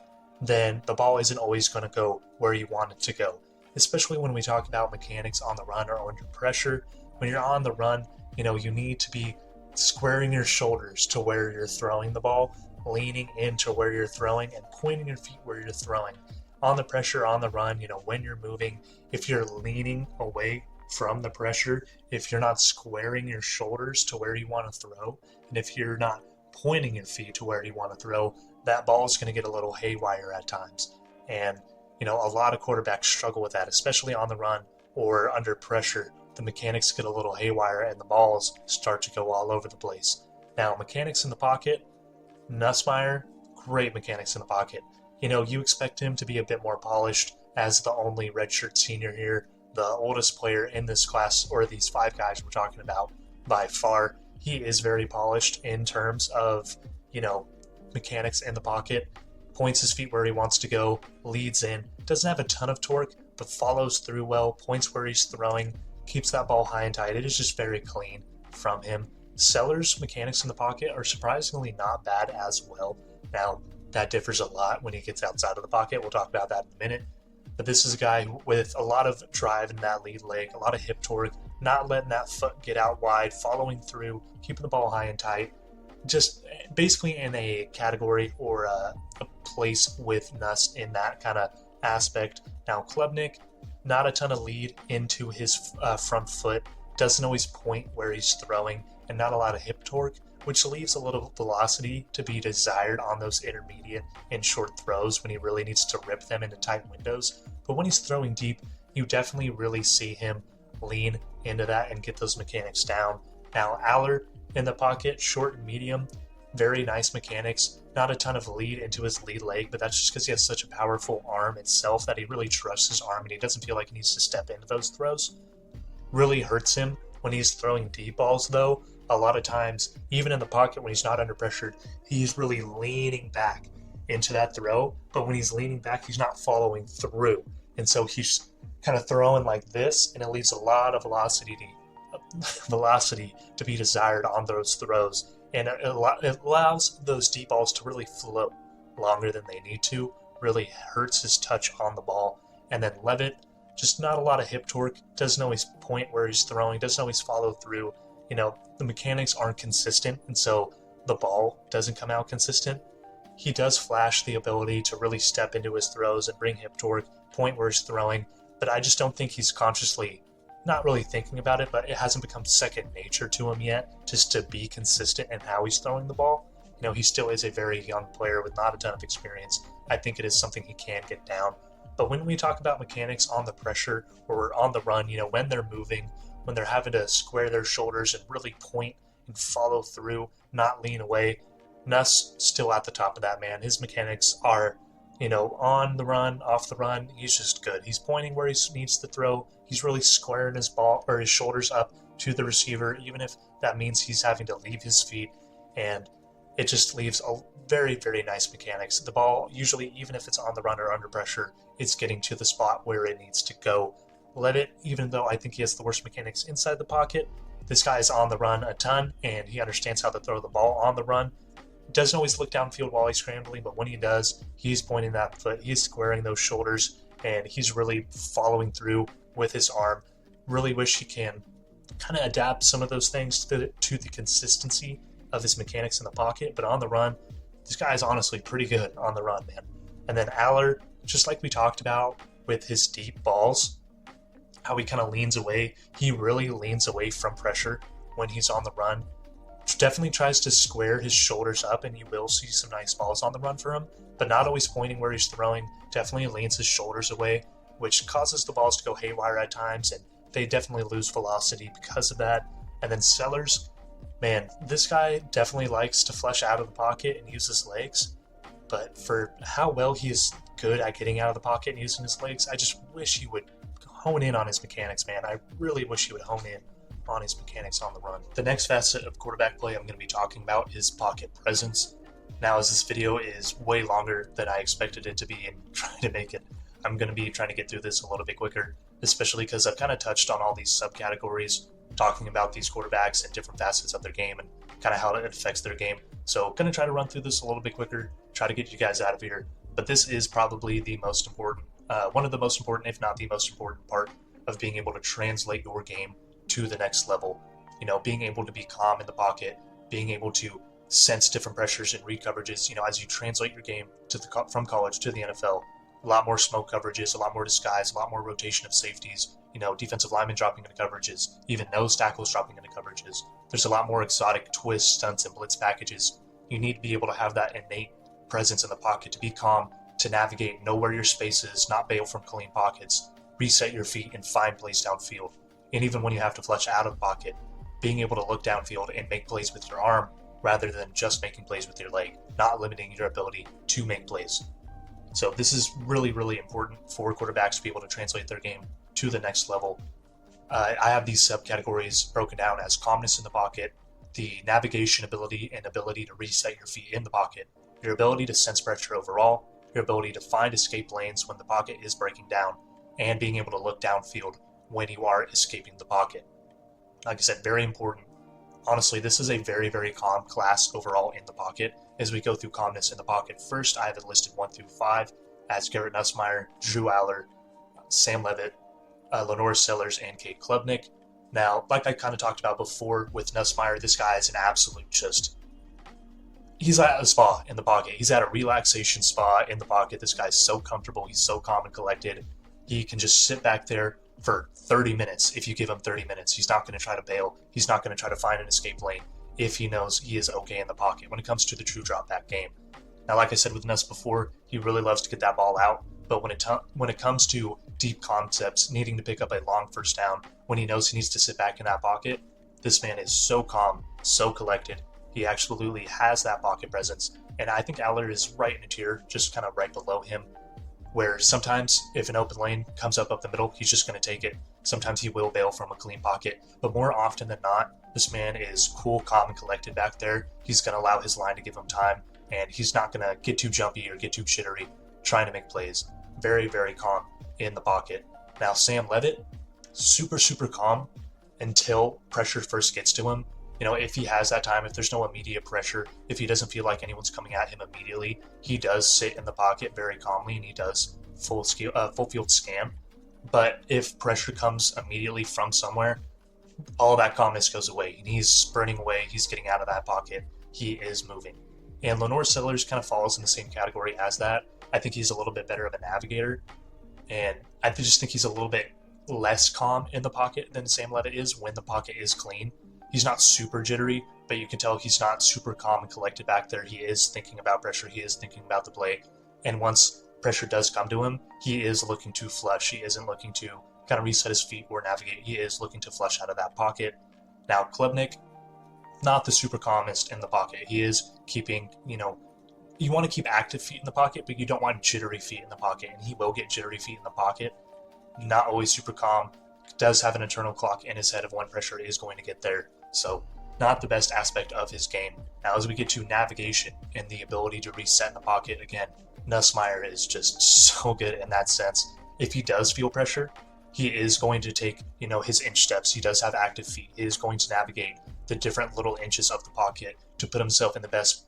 then the ball isn't always going to go where you want it to go. Especially when we talk about mechanics on the run or under pressure. When you're on the run, you need to be squaring your shoulders to where you're throwing the ball, leaning into where you're throwing, and pointing your feet where you're throwing. On the pressure, on the run, when you're moving, if you're leaning away from the pressure, if you're not squaring your shoulders to where you want to throw, and if you're not pointing your feet to where you want to throw, that ball is going to get a little haywire at times. And, a lot of quarterbacks struggle with that, especially on the run or under pressure. The mechanics get a little haywire and the balls start to go all over the place. Now, mechanics in the pocket, Nussmeier, great mechanics in the pocket. You expect him to be a bit more polished as the only redshirt senior here, the oldest player in this class, or these 5 guys we're talking about by far. He is very polished in terms of, mechanics in the pocket, points his feet where he wants to go, leads in, doesn't have a ton of torque, but follows through well, points where he's throwing, keeps that ball high and tight. It is just very clean from him. Sellers' mechanics in the pocket are surprisingly not bad as well. Now, that differs a lot when he gets outside of the pocket. We'll talk about that in a minute. But this is a guy with a lot of drive in that lead leg, a lot of hip torque, not letting that foot get out wide, following through, keeping the ball high and tight. Just basically in a category or a place with Nuss in that kind of aspect. Now, Klubnik, not a ton of lead into his front foot, doesn't always point where he's throwing, and not a lot of hip torque, which leaves a little velocity to be desired on those intermediate and short throws when he really needs to rip them into tight windows. But when he's throwing deep, you definitely really see him lean into that and get those mechanics down. Now, Aller in the pocket, short and medium, very nice mechanics. Not a ton of lead into his lead leg, but that's just because he has such a powerful arm itself that he really trusts his arm and he doesn't feel like he needs to step into those throws. Really hurts him when he's throwing deep balls, though. A lot of times, even in the pocket when he's not under pressure, he's really leaning back into that throw, but when he's leaning back, he's not following through. And so he's kind of throwing like this, and it leaves a lot of velocity to be desired on those throws. And it allows those deep balls to really float longer than they need to, really hurts his touch on the ball. And then Levitt, just not a lot of hip torque, doesn't always point where he's throwing, doesn't always follow through. The mechanics aren't consistent, and so the ball doesn't come out consistent. He does flash the ability to really step into his throws and bring hip torque, point where he's throwing, but I just don't think he's consciously not really thinking about it, but it hasn't become second nature to him yet, just to be consistent in how he's throwing the ball. He still is a very young player with not a ton of experience. I think it is something he can get down. But when we talk about mechanics on the pressure or on the run, when they're moving, when they're having to square their shoulders and really point and follow through, not lean away, Nuss still at the top of that, man. His mechanics are, on the run, off the run, he's just good. He's pointing where he needs to throw. He's really squaring his ball or his shoulders up to the receiver, even if that means he's having to leave his feet. And it just leaves a very, very nice mechanics. The ball, usually, even if it's on the run or under pressure, it's getting to the spot where it needs to go Levitt, even though I think he has the worst mechanics inside the pocket, this guy is on the run a ton, and he understands how to throw the ball on the run. Doesn't always look downfield while he's scrambling, but when he does, he's pointing that foot, he's squaring those shoulders, and he's really following through with his arm. Really wish he can kind of adapt some of those things to the consistency of his mechanics in the pocket, but on the run, this guy is honestly pretty good on the run, man. And then Aller, just like we talked about with his deep balls, how he kind of leans away. He really leans away from pressure when he's on the run. Definitely tries to square his shoulders up, and you will see some nice balls on the run for him, but not always pointing where he's throwing. Definitely leans his shoulders away, which causes the balls to go haywire at times, and they definitely lose velocity because of that. And then Sellers, man, this guy definitely likes to flush out of the pocket and use his legs, but for how well he is good at getting out of the pocket and using his legs, I just wish he would hone in on his mechanics, man. I really wish he would hone in on his mechanics on the run. The next facet of quarterback play I'm going to be talking about is pocket presence. Now, as this video is way longer than I expected it to be and trying to make it, I'm going to be trying to get through this a little bit quicker, especially because I've kind of touched on all these subcategories, talking about these quarterbacks and different facets of their game and kind of how it affects their game. So I'm going to try to run through this a little bit quicker, try to get you guys out of here. But this is probably the most important, one of the most important, if not the most important part of being able to translate your game to the next level. You know, being able to be calm in the pocket, being able to sense different pressures and read coverages. You know, as you translate your game from college to the NFL, a lot more smoke coverages, a lot more disguise, a lot more rotation of safeties, you know, defensive linemen dropping into coverages, even nose tackles dropping into coverages. There's a lot more exotic twists, stunts, and blitz packages. You need to be able to have that innate presence in the pocket to be calm, to navigate, know where your space is, not bail from clean pockets, reset your feet, and find plays downfield. And even when you have to flush out of the pocket, being able to look downfield and make plays with your arm rather than just making plays with your leg, not limiting your ability to make plays. So this is really, really important for quarterbacks to be able to translate their game to the next level. I have these subcategories broken down as calmness in the pocket, the navigation ability and ability to reset your feet in the pocket, your ability to sense pressure overall, your ability to find escape lanes when the pocket is breaking down, and being able to look downfield when you are escaping the pocket. Like I said, very important. Honestly, this is a very, very calm class overall in the pocket. As we go through calmness in the pocket, first I have it listed 1 through 5 as Garrett Nussmeier, Drew Aller, Sam Levitt, Lenore Sellers, and Cade Klubnik. Now, like I kind of talked about before with Nussmeier, this guy is an absolute he's at a spa in the pocket. He's at a relaxation spa in the pocket. This guy's so comfortable. He's so calm and collected. He can just sit back there for 30 minutes. If you give him 30 minutes, he's not going to try to bail. He's not going to try to find an escape lane if he knows he is okay in the pocket when it comes to the true drop back game. Now, like I said with Nuss before, he really loves to get that ball out. But when it comes to deep concepts, needing to pick up a long first down, when he knows he needs to sit back in that pocket, this man is so calm, so collected. He absolutely has that pocket presence. And I think Aller is right in a tier, just kind of right below him, where sometimes if an open lane comes up the middle, he's just going to take it. Sometimes he will bail from a clean pocket. But more often than not, this man is cool, calm, and collected back there. He's going to allow his line to give him time, and he's not going to get too jumpy or get too jittery trying to make plays. Very, very calm in the pocket. Now, Sam Levitt, super, super calm until pressure first gets to him. You know, if he has that time, if there's no immediate pressure, if he doesn't feel like anyone's coming at him immediately, he does sit in the pocket very calmly and he does full field scan. But if pressure comes immediately from somewhere, all that calmness goes away and he's sprinting away. He's getting out of that pocket. He is moving. And Lenore Sellers kind of falls in the same category as that. I think he's a little bit better of a navigator. And I just think he's a little bit less calm in the pocket than Sam Levitt is when the pocket is clean. He's not super jittery, but you can tell he's not super calm and collected back there. He is thinking about pressure. He is thinking about the play. And once pressure does come to him, he is looking to flush. He isn't looking to kind of reset his feet or navigate. He is looking to flush out of that pocket. Now, Klubnik, not the super calmest in the pocket. He is keeping, you want to keep active feet in the pocket, but you don't want jittery feet in the pocket. And he will get jittery feet in the pocket. Not always super calm. Does have an internal clock in his head of when pressure is going to get there. So not the best aspect of his game. Now, as we get to navigation and the ability to reset in the pocket, again, Nussmeier is just so good in that sense. If he does feel pressure, he is going to take, his inch steps. He does have active feet. He is going to navigate the different little inches of the pocket to put himself in the best,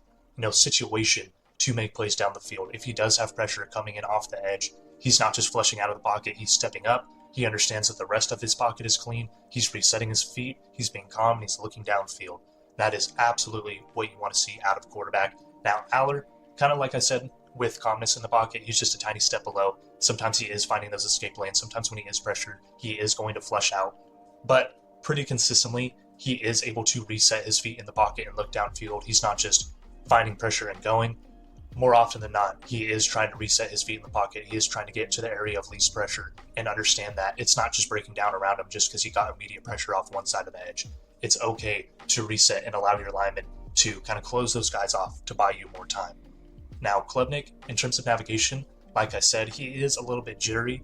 situation to make plays down the field. If he does have pressure coming in off the edge, he's not just flushing out of the pocket, he's stepping up. He understands that the rest of his pocket is clean. He's resetting his feet. He's being calm, and he's looking downfield. That is absolutely what you want to see out of a quarterback. Now, Aller, kind of like I said, with calmness in the pocket, he's just a tiny step below. Sometimes he is finding those escape lanes. Sometimes when he is pressured, he is going to flush out. But pretty consistently, he is able to reset his feet in the pocket and look downfield. He's not just finding pressure and going. More often than not, he is trying to reset his feet in the pocket. He is trying to get to the area of least pressure and understand that it's not just breaking down around him just because he got immediate pressure off one side of the edge. It's okay to reset and allow your linemen to kind of close those guys off to buy you more time. Now, Klubnik, in terms of navigation, like I said, he is a little bit jittery.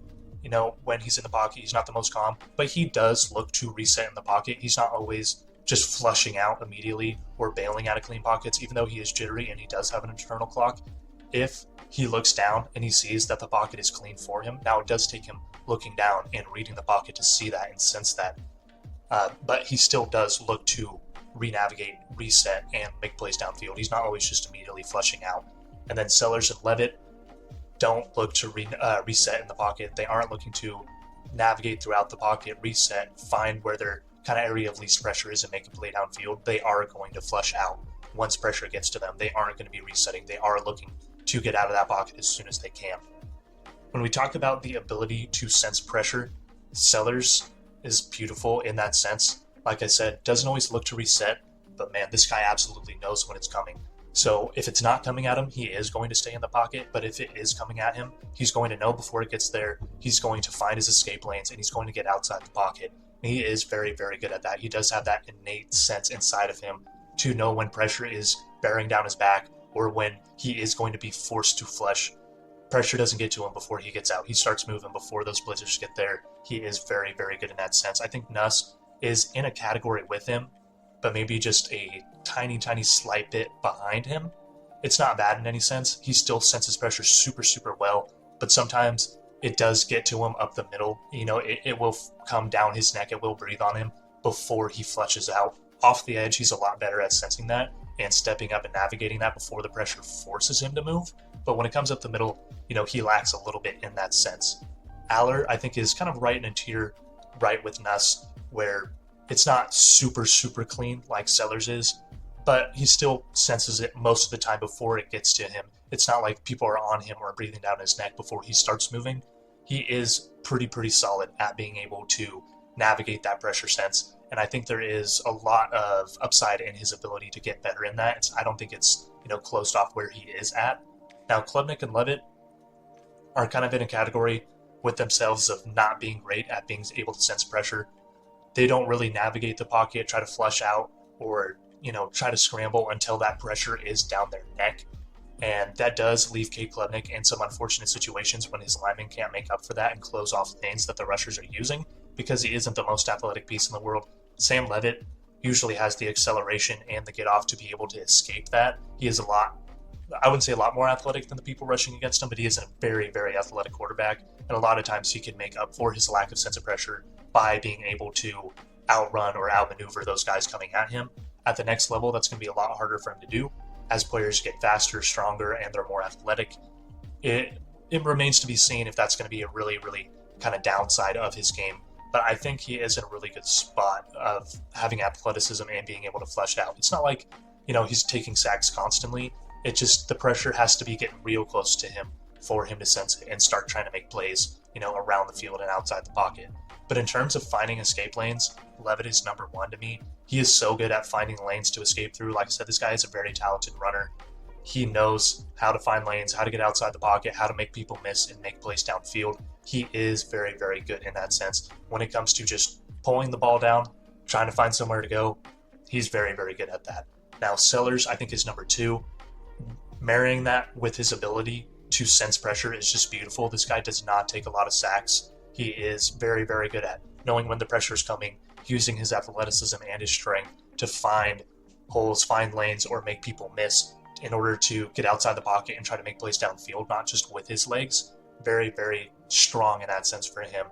When he's in the pocket, he's not the most calm, but he does look to reset in the pocket. He's not always just flushing out immediately or bailing out of clean pockets, even though he is jittery and he does have an internal clock. If he looks down and he sees that the pocket is clean for him, now it does take him looking down and reading the pocket to see that and sense that. But he still does look to re-navigate, reset, and make plays downfield. He's not always just immediately flushing out. And then Sellers and Levitt don't look to reset in the pocket. They aren't looking to navigate throughout the pocket, reset, find where their kind of area of least pressure is and make a play downfield. They are going to flush out once pressure gets to them. They aren't going to be resetting. They are looking to get out of that pocket as soon as they can. When we talk about the ability to sense pressure, Sellers is beautiful in that sense. Like I said, doesn't always look to reset, but man, this guy absolutely knows when it's coming. So if it's not coming at him, he is going to stay in the pocket, but if it is coming at him, he's going to know before it gets there. He's going to find his escape lanes, and he's going to get outside the pocket. And he is very, very good at that. He does have that innate sense inside of him to know when pressure is bearing down his back or when he is going to be forced to flush. Pressure doesn't get to him before he gets out. He starts moving before those blitzers get there. He is very, very good in that sense. I think Nuss is in a category with him, but maybe just a tiny, tiny slight bit behind him. It's not bad in any sense. He still senses pressure super, super well, but sometimes it does get to him up the middle. It will come down his neck. It will breathe on him before he flushes out. Off the edge, he's a lot better at sensing that and stepping up and navigating that before the pressure forces him to move. But when it comes up the middle, he lacks a little bit in that sense. Aller, I think, is kind of right in a tier right with Nuss, where it's not super, super clean like Sellers is, but he still senses it most of the time before it gets to him. It's not like people are on him or breathing down his neck before he starts moving. He is pretty solid at being able to navigate that pressure sense, and I think there is a lot of upside in his ability to get better in that. I don't think it's closed off where he is at. Now, Klubnik and Levitt are kind of in a category with themselves of not being great at being able to sense pressure. They don't really navigate the pocket, try to flush out, or try to scramble until that pressure is down their neck. And that does leave Cade Klubnik in some unfortunate situations when his linemen can't make up for that and close off lanes that the rushers are using, because he isn't the most athletic piece in the world. Sam Levitt usually has the acceleration and the get off to be able to escape that. He is I wouldn't say a lot more athletic than the people rushing against him, but he is a very, very athletic quarterback. And a lot of times he can make up for his lack of sense of pressure by being able to outrun or outmaneuver those guys coming at him. At the next level, that's going to be a lot harder for him to do. As players get faster, stronger, and they're more athletic, it remains to be seen if that's going to be a really, really kind of downside of his game. But I think he is in a really good spot of having athleticism and being able to flesh out. It's not like, he's taking sacks constantly. It just, the pressure has to be getting real close to him for him to sense it and start trying to make plays, around the field and outside the pocket. But in terms of finding escape lanes, Levitt is number one to me. He is so good at finding lanes to escape through. Like I said, this guy is a very talented runner. He knows how to find lanes, how to get outside the pocket, how to make people miss and make plays downfield. He is very, very good in that sense. When it comes to just pulling the ball down, trying to find somewhere to go, he's very, very good at that. Now, Sellers, I think, is number two. Marrying that with his ability to sense pressure is just beautiful. This guy does not take a lot of sacks. He is very, very good at knowing when the pressure is coming, using his athleticism and his strength to find holes, find lanes, or make people miss in order to get outside the pocket and try to make plays downfield, not just with his legs. Very, very strong in that sense for him.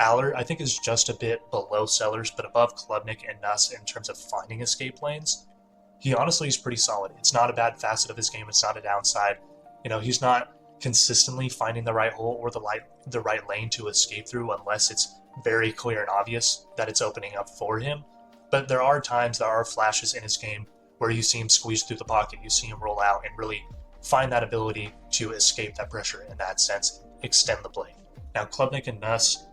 Aller, I think, is just a bit below Sellers, but above Klubnik and Nuss in terms of finding escape lanes. He honestly is pretty solid. It's not a bad facet of his game. It's not a downside. He's not consistently finding the right hole or the right lane to escape through unless it's very clear and obvious that it's opening up for him. But there are flashes in his game where you see him squeeze through the pocket, you see him roll out and really find that ability to escape that pressure in that sense, extend the play. Now, Klubnik and Nuss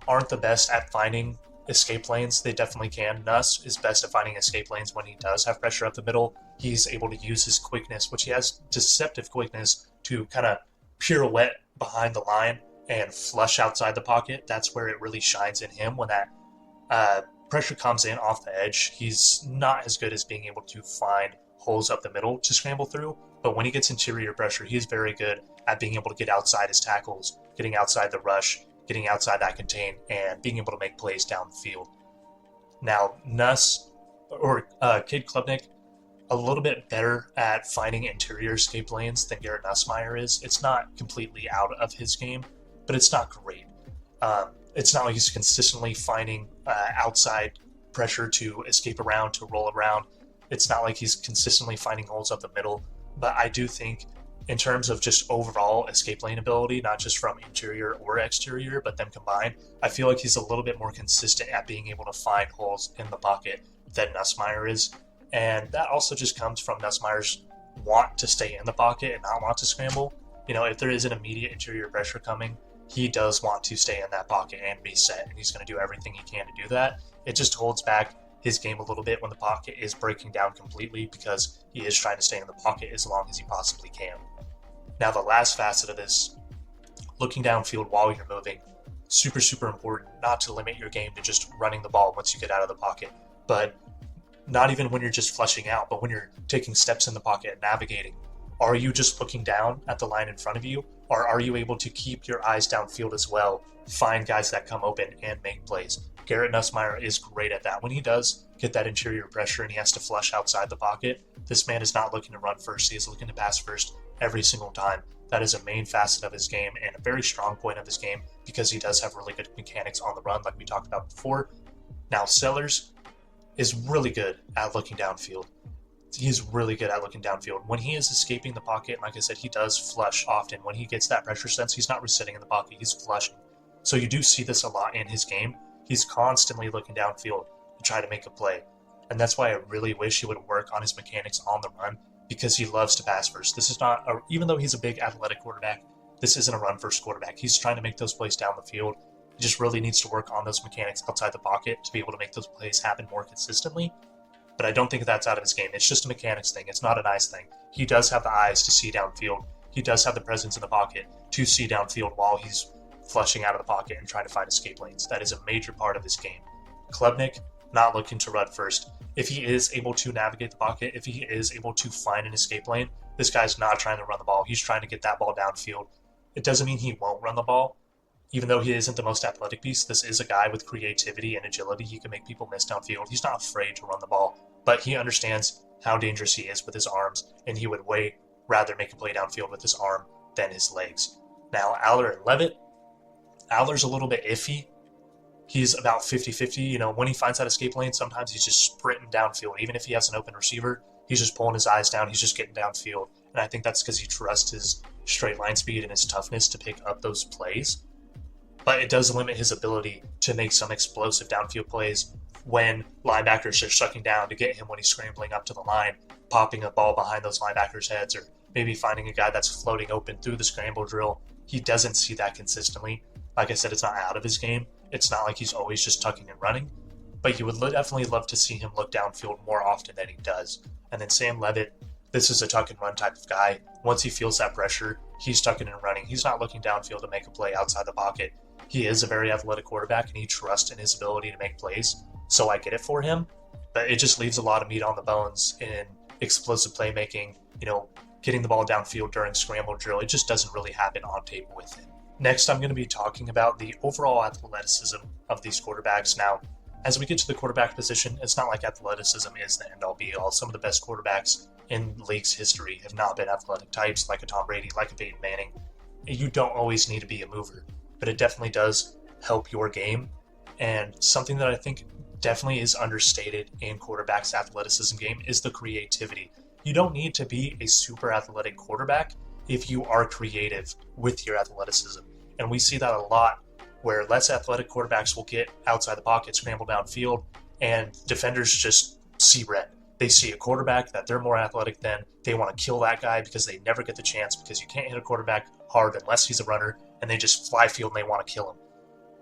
aren't the best at finding escape lanes. They definitely can. Nuss is best at finding escape lanes when he does have pressure up the middle. He's able to use his quickness, which he has deceptive quickness, to kind of pirouette behind the line and flush outside the pocket. That's where it really shines in him. When that pressure comes in off the edge, he's not as good as being able to find holes up the middle to scramble through. But when he gets interior pressure, he's very good at being able to get outside his tackles, getting outside the rush, getting outside that contain, and being able to make plays down the field. Now, Nuss, or Cade Klubnik, a little bit better at finding interior escape lanes than Garrett Nussmeier is. It's not completely out of his game, but it's not great. It's not like he's consistently finding outside pressure to escape around, to roll around. It's not like he's consistently finding holes up the middle. But I do think in terms of just overall escape lane ability, not just from interior or exterior, but them combined, I feel like he's a little bit more consistent at being able to find holes in the pocket than Nussmeier is. And that also just comes from Nussmeier's want to stay in the pocket and not want to scramble. If there is an immediate interior pressure coming, he does want to stay in that pocket and reset, and he's going to do everything he can to do that. It just holds back his game a little bit when the pocket is breaking down completely, because he is trying to stay in the pocket as long as he possibly can. Now, the last facet of this, looking downfield while you're moving, super, super important not to limit your game to just running the ball once you get out of the pocket, but not even when you're just flushing out, but when you're taking steps in the pocket and navigating. Are you just looking down at the line in front of you, or are you able to keep your eyes downfield as well, find guys that come open and make plays? Garrett Nussmeier is great at that. When he does get that interior pressure and he has to flush outside the pocket, this man is not looking to run first. He is looking to pass first every single time. That is a main facet of his game and a very strong point of his game, because he does have really good mechanics on the run, like we talked about before. Now, Sellers is really good at looking downfield. He's really good at looking downfield. When he is escaping the pocket, like I said, he does flush often. When he gets that pressure sense, he's not sitting in the pocket, he's flushing. So you do see this a lot in his game. He's constantly looking downfield to try to make a play. And that's why I really wish he would work on his mechanics on the run, because he loves to pass first. This is not, even though he's a big athletic quarterback, this isn't a run first quarterback. He's trying to make those plays down the field. He just really needs to work on those mechanics outside the pocket to be able to make those plays happen more consistently. But I don't think that's out of his game. It's just a mechanics thing. It's not an eyes thing. He does have the eyes to see downfield. He does have the presence in the pocket to see downfield while he's flushing out of the pocket and trying to find escape lanes. That is a major part of his game. Klubnik, not looking to run first. If he is able to navigate the pocket, if he is able to find an escape lane, this guy's not trying to run the ball. He's trying to get that ball downfield. It doesn't mean he won't run the ball. Even though he isn't the most athletic piece, this is a guy with creativity and agility. He can make people miss downfield. He's not afraid to run the ball, but he understands how dangerous he is with his arms, and he would way rather make a play downfield with his arm than his legs. Now, Aller and Levitt. Aller's a little bit iffy. He's about 50-50. When he finds that escape lane, sometimes he's just sprinting downfield. Even if he has an open receiver, he's just pulling his eyes down. He's just getting downfield. And I think that's because he trusts his straight line speed and his toughness to pick up those plays. But it does limit his ability to make some explosive downfield plays when linebackers are sucking down to get him when he's scrambling up to the line, popping a ball behind those linebackers' heads, or maybe finding a guy that's floating open through the scramble drill. He doesn't see that consistently. Like I said, it's not out of his game. It's not like he's always just tucking and running, but you would definitely love to see him look downfield more often than he does. And then Sam Levitt, this is a tuck and run type of guy. Once he feels that pressure, he's tucking and running. He's not looking downfield to make a play outside the pocket. He is a very athletic quarterback, and he trusts in his ability to make plays, so I get it for him. But it just leaves a lot of meat on the bones in explosive playmaking, getting the ball downfield during scramble drill. It just doesn't really happen on tape with him. Next, I'm going to be talking about the overall athleticism of these quarterbacks. Now, as we get to the quarterback position, it's not like athleticism is the end-all be-all. Some of the best quarterbacks in the league's history have not been athletic types, like a Tom Brady, like a Peyton Manning. You don't always need to be a mover, but it definitely does help your game. And something that I think definitely is understated in quarterbacks' athleticism game is the creativity. You don't need to be a super athletic quarterback if you are creative with your athleticism. And we see that a lot where less athletic quarterbacks will get outside the pocket, scramble downfield, and defenders just see red. They see a quarterback that they're more athletic than. They want to kill that guy because they never get the chance, because you can't hit a quarterback hard unless he's a runner, and they just fly field and they want to kill him.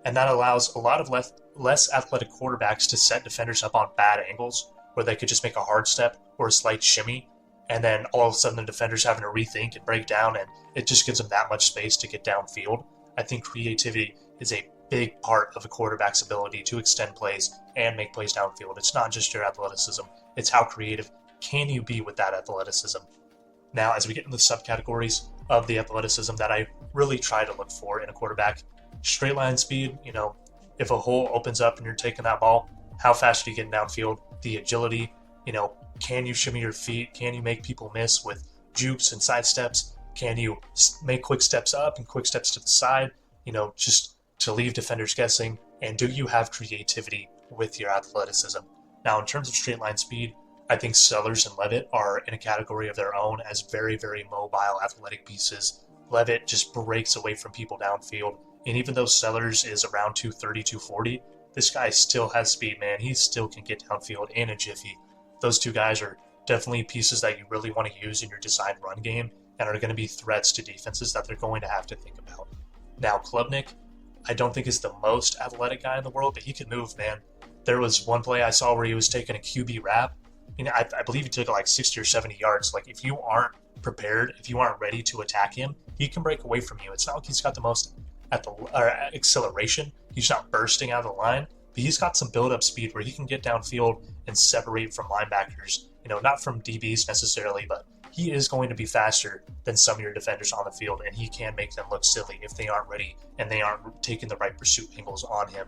And that allows a lot of less athletic quarterbacks to set defenders up on bad angles where they could just make a hard step or a slight shimmy, and then all of a sudden the defender's having to rethink and break down, and it just gives them that much space to get downfield. I think creativity is a big part of a quarterback's ability to extend plays and make plays downfield. It's not just your athleticism, it's how creative can you be with that athleticism. Now, as we get into the subcategories of the athleticism that I really try to look for in a quarterback, straight line speed, if a hole opens up and you're taking that ball, how fast are you getting downfield? The agility, can you shimmy your feet? Can you make people miss with jukes and side steps? Can you make quick steps up and quick steps to the side, just to leave defenders guessing? And do you have creativity with your athleticism? Now, in terms of straight line speed, I think Sellers and Levitt are in a category of their own as very, very mobile athletic pieces. Levitt just breaks away from people downfield. And even though Sellers is around 230, 240, this guy still has speed, man. He still can get downfield in a jiffy. Those two guys are definitely pieces that you really want to use in your design run game and are going to be threats to defenses that they're going to have to think about. Now, Klubnik, I don't think is the most athletic guy in the world, but he can move, man. There was one play I saw where he was taking a QB wrap. I believe he took it like 60 or 70 yards. Like, if you aren't prepared, if you aren't ready to attack him, he can break away from you. It's not like he's got the most acceleration. He's not bursting out of the line, but he's got some build-up speed where he can get downfield and separate from linebackers. Not from DBs necessarily, but he is going to be faster than some of your defenders on the field, and he can make them look silly if they aren't ready and they aren't taking the right pursuit angles on him.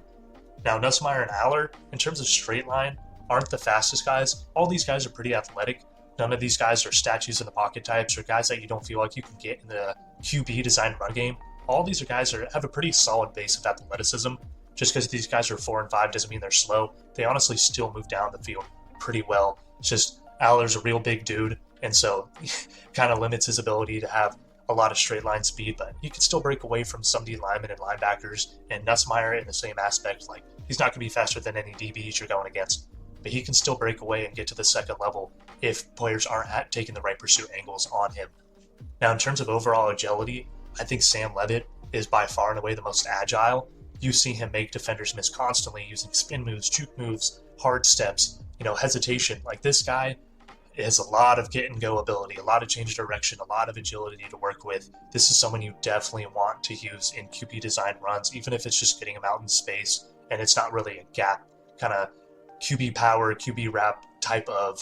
Now, Nussmeier and Aller, in terms of straight line, aren't the fastest guys. All these guys are pretty athletic. None of these guys are statues in the pocket types or guys that you don't feel like you can get in the QB design run game. All these are guys that have a pretty solid base of athleticism. Just because these guys are 4 and 5 doesn't mean they're slow. They honestly still move down the field pretty well. It's just Aller's a real big dude, and so kind of limits his ability to have a lot of straight line speed, but he can still break away from some D linemen and linebackers. And Nussmeier, in the same aspect, like, he's not going to be faster than any DBs you're going against, but he can still break away and get to the second level if players aren't taking the right pursuit angles on him. Now, in terms of overall agility, I think Sam Levitt is by far and away the most agile. You see him make defenders miss constantly using spin moves, juke moves, hard steps, hesitation. Like, this guy has a lot of get and go ability, a lot of change of direction, a lot of agility to work with. This is someone you definitely want to use in QB design runs, even if it's just getting him out in space and it's not really a gap kind of QB power, QB wrap type of,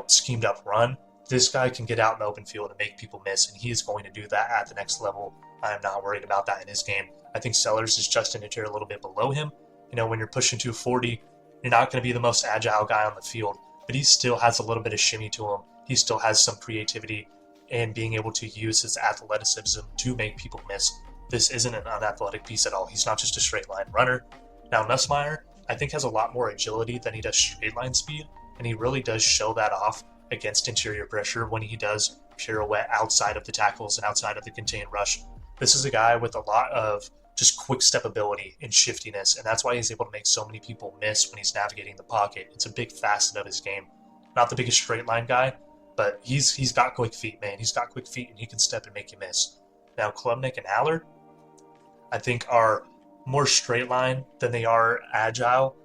schemed up run. This guy can get out in the open field and make people miss, and he is going to do that at the next level. I'm not worried about that in his game. I think Sellers is just in a tier a little bit below him. When you're pushing 240, you're not going to be the most agile guy on the field, but he still has a little bit of shimmy to him. He still has some creativity and being able to use his athleticism to make people miss. This isn't an unathletic piece at all. He's not just a straight line runner. Now, Nussmeier, I think, has a lot more agility than he does straight line speed, and he really does show that off against interior pressure when he does pirouette outside of the tackles and outside of the contained rush. This is a guy with a lot of just quick step ability and shiftiness, and that's why he's able to make so many people miss when he's navigating the pocket. It's a big facet of his game. Not the biggest straight line guy, but he's got quick feet, man. He's got quick feet, and he can step and make you miss. Now, Klubnik and Aller, I think, are more straight line than they are agile,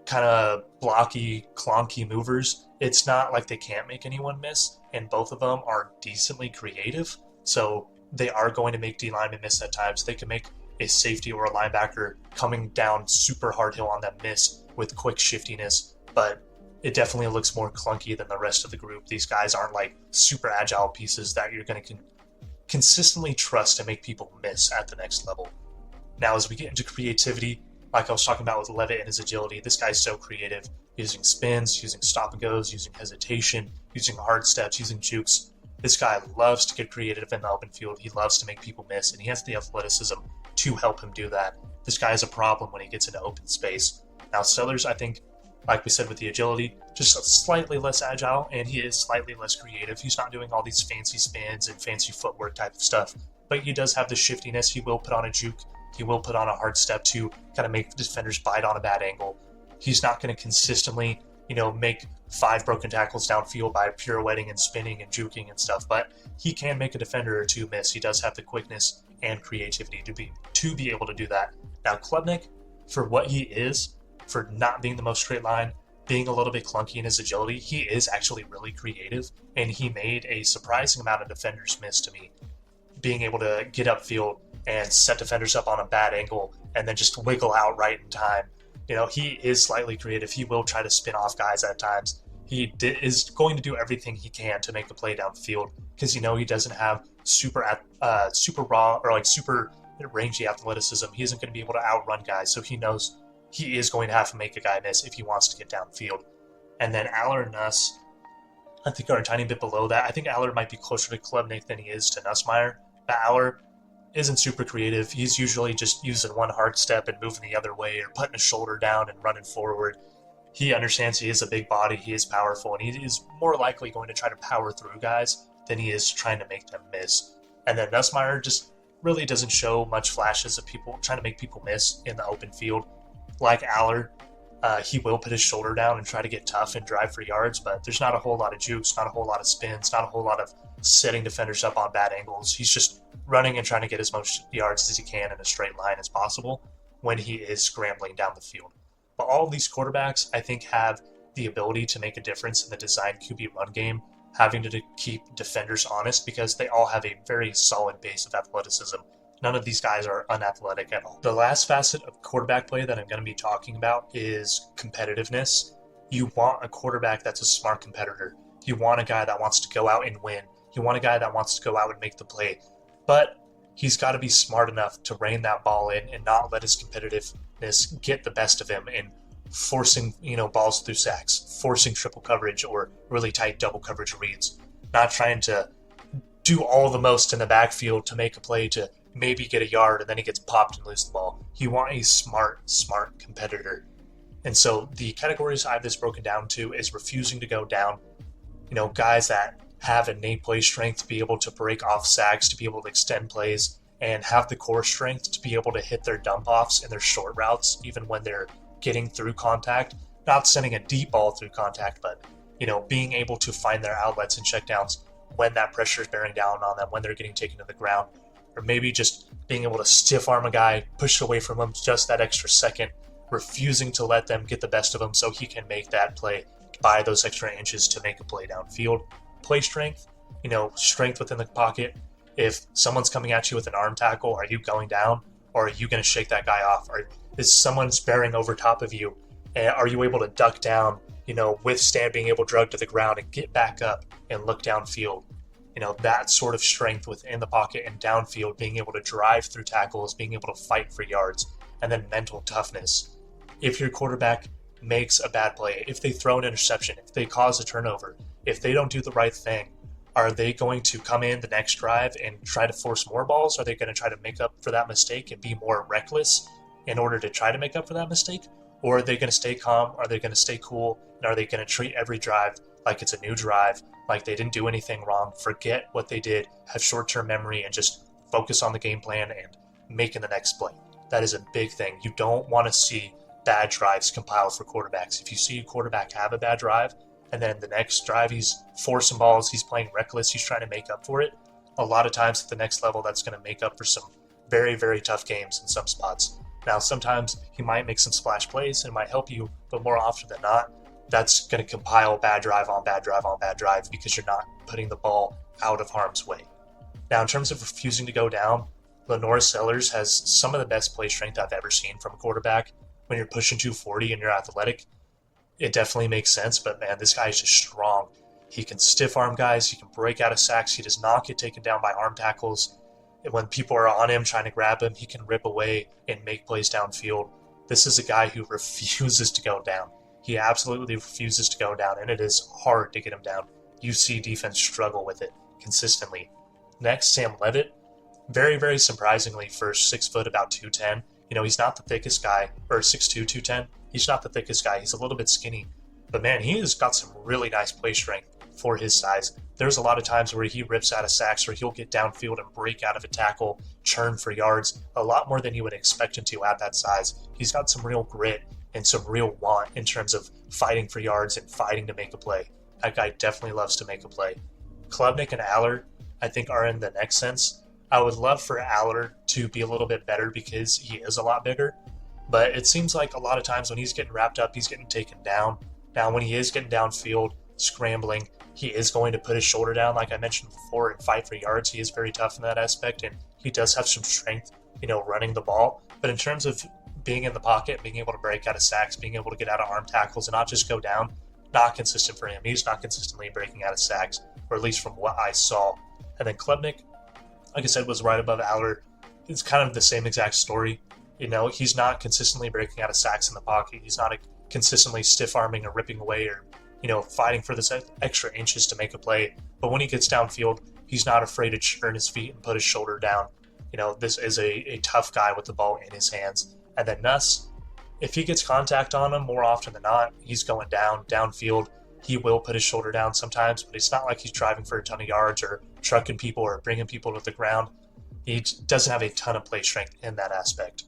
kind of blocky, clonky movers. It's not like they can't make anyone miss, and both of them are decently creative, so they are going to make D linemen miss at times. They can make a safety or a linebacker coming down super hard hill on that miss with quick shiftiness, but it definitely looks more clunky than the rest of the group. These guys aren't like super agile pieces that you're going to consistently trust to make people miss at the next level. Now, as we get into creativity, like I was talking about with Levitt and his agility, this guy's so creative, using spins, using stop and goes, using hesitation, using hard steps, using jukes. This guy loves to get creative in the open field. He loves to make people miss, and he has the athleticism to help him do that. This guy is a problem when he gets into open space. Now, Sellers, I think, like we said with the agility, just slightly less agile, and he is slightly less creative. He's not doing all these fancy spins and fancy footwork type of stuff, but he does have the shiftiness. He will put on a juke. He will put on a hard step to kind of make defenders bite on a bad angle. He's not going to consistently, make 5 broken tackles downfield by pirouetting and spinning and juking and stuff, but he can make a defender or 2 miss. He does have the quickness and creativity to be able to do that. Now, Klubnik, for what he is, for not being the most straight line, being a little bit clunky in his agility, he is actually really creative, and he made a surprising amount of defenders miss to me. Being able to get upfield and set defenders up on a bad angle and then just wiggle out right in time. He is slightly creative. He will try to spin off guys at times. He is going to do everything he can to make the play downfield because he doesn't have super raw or super rangy athleticism. He isn't going to be able to outrun guys, so he knows he is going to have to make a guy miss if he wants to get downfield. And then Aller and Nuss, I think, are a tiny bit below that. I think Aller might be closer to Klubnik than he is to Nussmeier, but Aller isn't super creative. He's usually just using one hard step and moving the other way or putting his shoulder down and running forward. He understands he is a big body, he is powerful, and he is more likely going to try to power through guys than he is trying to make them miss. And then Nussmeier just really doesn't show much flashes of people trying to make people miss in the open field. Like Aller, he will put his shoulder down and try to get tough and drive for yards, but there's not a whole lot of jukes, not a whole lot of spins, not a whole lot of setting defenders up on bad angles. He's just running and trying to get as much yards as he can in a straight line as possible when he is scrambling down the field. But all of these quarterbacks, I think, have the ability to make a difference in the design QB run game, having to keep defenders honest because they all have a very solid base of athleticism. None of these guys are unathletic at all. The last facet of quarterback play that I'm going to be talking about is competitiveness. You want a quarterback that's a smart competitor. You want a guy that wants to go out and win. You want a guy that wants to go out and make the play. But he's got to be smart enough to rein that ball in and not let his competitiveness get the best of him in forcing, balls through sacks, forcing triple coverage or really tight double coverage reads. Not trying to do all the most in the backfield to make a play to maybe get a yard and then he gets popped and lose the ball. You want a smart competitor. And so the categories I have this broken down to is refusing to go down, guys that have innate play strength to be able to break off sacks, to be able to extend plays, and have the core strength to be able to hit their dump offs and their short routes, even when they're getting through contact, not sending a deep ball through contact, but, being able to find their outlets and checkdowns when that pressure is bearing down on them, when they're getting taken to the ground, or maybe just being able to stiff arm a guy, push away from him just that extra second, refusing to let them get the best of him so he can make that play, buy those extra inches to make a play downfield. Play strength, strength within the pocket. If someone's coming at you with an arm tackle, are you going down or are you going to shake that guy off? Or is someone bearing over top of you? And are you able to duck down, withstand being able to drug to the ground and get back up and look downfield? That sort of strength within the pocket and downfield, being able to drive through tackles, being able to fight for yards, and then mental toughness. If your quarterback makes a bad play, if they throw an interception, if they cause a turnover, if they don't do the right thing, are they going to come in the next drive and try to force more balls? Are they going to try to make up for that mistake and be more reckless in order to try to make up for that mistake? Or are they going to stay calm? Are they going to stay cool? And are they going to treat every drive like it's a new drive, like they didn't do anything wrong, forget what they did, have short-term memory, and just focus on the game plan and making the next play? That is a big thing. You don't want to see bad drives compiled for quarterbacks. If you see a quarterback have a bad drive, and then the next drive he's forcing balls, he's playing reckless, he's trying to make up for it, a lot of times at the next level that's going to make up for some very, very tough games in some spots. Now, sometimes he might make some splash plays and it might help you, but more often than not, that's going to compile bad drive on bad drive on bad drive because you're not putting the ball out of harm's way. Now, in terms of refusing to go down, Lenore Sellers has some of the best play strength I've ever seen from a quarterback. When you're pushing 240 and you're athletic, it definitely makes sense, but man, this guy is just strong. He can stiff arm guys, he can break out of sacks, he does not get taken down by arm tackles. And when people are on him trying to grab him, he can rip away and make plays downfield. This is a guy who refuses to go down. He absolutely refuses to go down, and it is hard to get him down. You see defense struggle with it consistently. Next, Sam Levitt. Very, very surprisingly for 6 foot, about 210. He's not the thickest guy, or 6'2", 210. He's not the thickest guy. He's a little bit skinny. But man, he has got some really nice play strength for his size. There's a lot of times where he rips out of sacks, or he'll get downfield and break out of a tackle, churn for yards, a lot more than you would expect him to at that size. He's got some real grit and some real want in terms of fighting for yards and fighting to make a play. That guy definitely loves to make a play. Klubnik and Aller, I think, are in the next sense. I would love for Aller to be a little bit better because he is a lot bigger, but it seems like a lot of times when he's getting wrapped up, he's getting taken down. Now, when he is getting downfield, scrambling, he is going to put his shoulder down, like I mentioned before, and fight for yards. He is very tough in that aspect, and he does have some strength, running the ball. But in terms of being in the pocket, being able to break out of sacks, being able to get out of arm tackles and not just go down, not consistent for him. He's not consistently breaking out of sacks, or at least from what I saw. And then Klubnik, like I said, was right above Aller. It's kind of the same exact story. He's not consistently breaking out of sacks in the pocket. He's not consistently stiff-arming or ripping away or, fighting for the extra inches to make a play. But when he gets downfield, he's not afraid to churn his feet and put his shoulder down. This is a tough guy with the ball in his hands. And then Nuss, if he gets contact on him, more often than not, he's going downfield. He will put his shoulder down sometimes, but it's not like he's driving for a ton of yards or trucking people or bringing people to the ground. He doesn't have a ton of play strength in that aspect.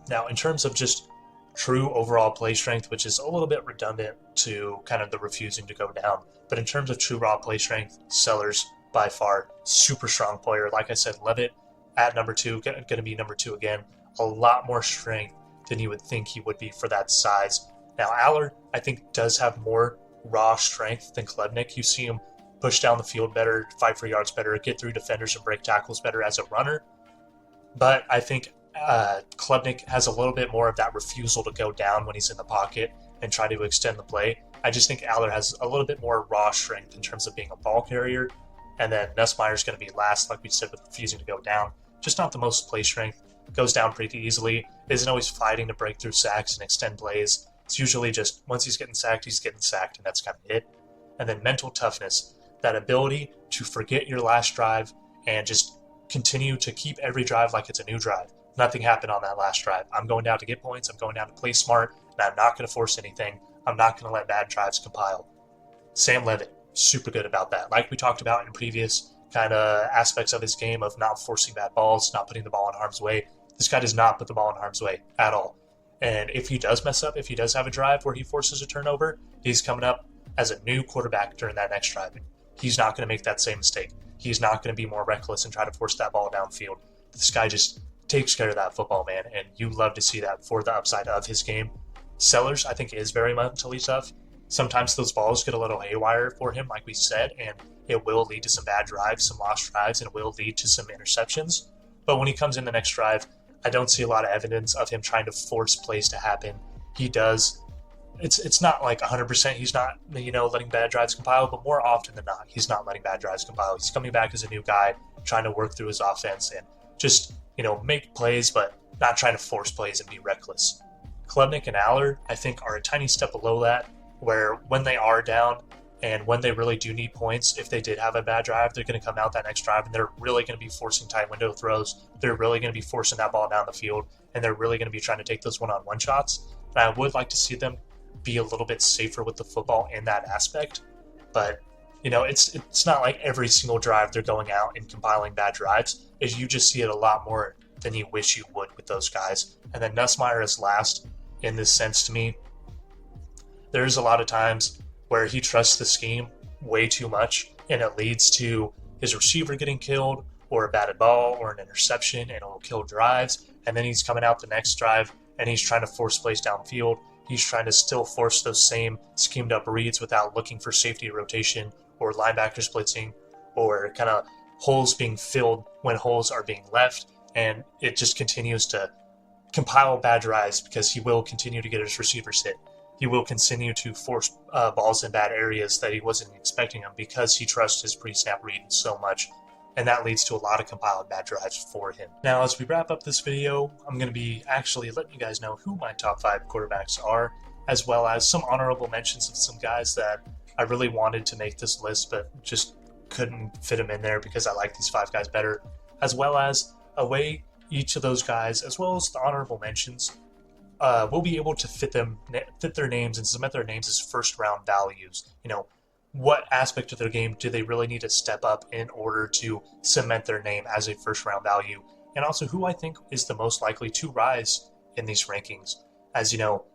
Now, in terms of just true overall play strength, which is a little bit redundant to kind of the refusing to go down, but in terms of true raw play strength, Sellers, by far, super strong player. Like I said, Levitt at number 2, going to be number 2 again. A lot more strength than you would think he would be for that size. Now, Aller, I think, does have more raw strength than Klubnik. You see him push down the field better, fight for yards better, get through defenders and break tackles better as a runner. But I think Klubnik has a little bit more of that refusal to go down when he's in the pocket and try to extend the play. I just think Aller has a little bit more raw strength in terms of being a ball carrier. And then Nussmeier's going to be last, like we said, with refusing to go down. Just not the most play strength. Goes down pretty easily. Isn't always fighting to break through sacks and extend plays. It's usually just once he's getting sacked, and that's kind of it. And then mental toughness. That ability to forget your last drive and just continue to keep every drive like it's a new drive. Nothing happened on that last drive. I'm going down to get points. I'm going down to play smart, and I'm not going to force anything. I'm not going to let bad drives compile. Sam Levitt, super good about that. Like we talked about in previous kind of aspects of his game of not forcing bad balls, not putting the ball in harm's way. This guy does not put the ball in harm's way at all. And if he does mess up, if he does have a drive where he forces a turnover, he's coming up as a new quarterback during that next drive. He's not going to make that same mistake. He's not going to be more reckless and try to force that ball downfield. This guy just takes care of that football, man, and you love to see that for the upside of his game. Sellers, I think, is very mentally tough. Sometimes those balls get a little haywire for him, like we said, and it will lead to some bad drives, some lost drives, and it will lead to some interceptions. But when he comes in the next drive, I don't see a lot of evidence of him trying to force plays to happen. He does. It's not like 100% he's not, letting bad drives compile, but more often than not, he's not letting bad drives compile. He's coming back as a new guy, trying to work through his offense and just, make plays, but not trying to force plays and be reckless. Klubnik and Aller, I think, are a tiny step below that, where when they are down and when they really do need points, if they did have a bad drive, they're going to come out that next drive and they're really going to be forcing tight window throws. They're really going to be forcing that ball down the field, and they're really going to be trying to take those one-on-one shots. And I would like to see them be a little bit safer with the football in that aspect. But, it's not like every single drive they're going out and compiling bad drives. You just see it a lot more than you wish you would with those guys. And then Nussmeier is last in this sense to me. There's a lot of times where he trusts the scheme way too much, and it leads to his receiver getting killed or a batted ball or an interception, and it will kill drives. And then he's coming out the next drive and he's trying to force plays downfield. He's trying to still force those same schemed up reads without looking for safety rotation or linebackers blitzing or kind of holes being filled when holes are being left. And it just continues to compile bad drives because he will continue to get his receivers hit. He will continue to force balls in bad areas that he wasn't expecting them because he trusts his pre-snap read so much. And that leads to a lot of compiled bad drives for him. Now, as we wrap up this video, I'm going to be actually letting you guys know who my top 5 quarterbacks are, as well as some honorable mentions of some guys that I really wanted to make this list, but just couldn't fit them in there because I like these 5 guys better. as well as a way each of those guys, as well as the honorable mentions, will be able to fit their names and cement their names as first round values. What aspect of their game do they really need to step up in order to cement their name as a first round value? And also who I think is the most likely to rise in these rankings. As you know,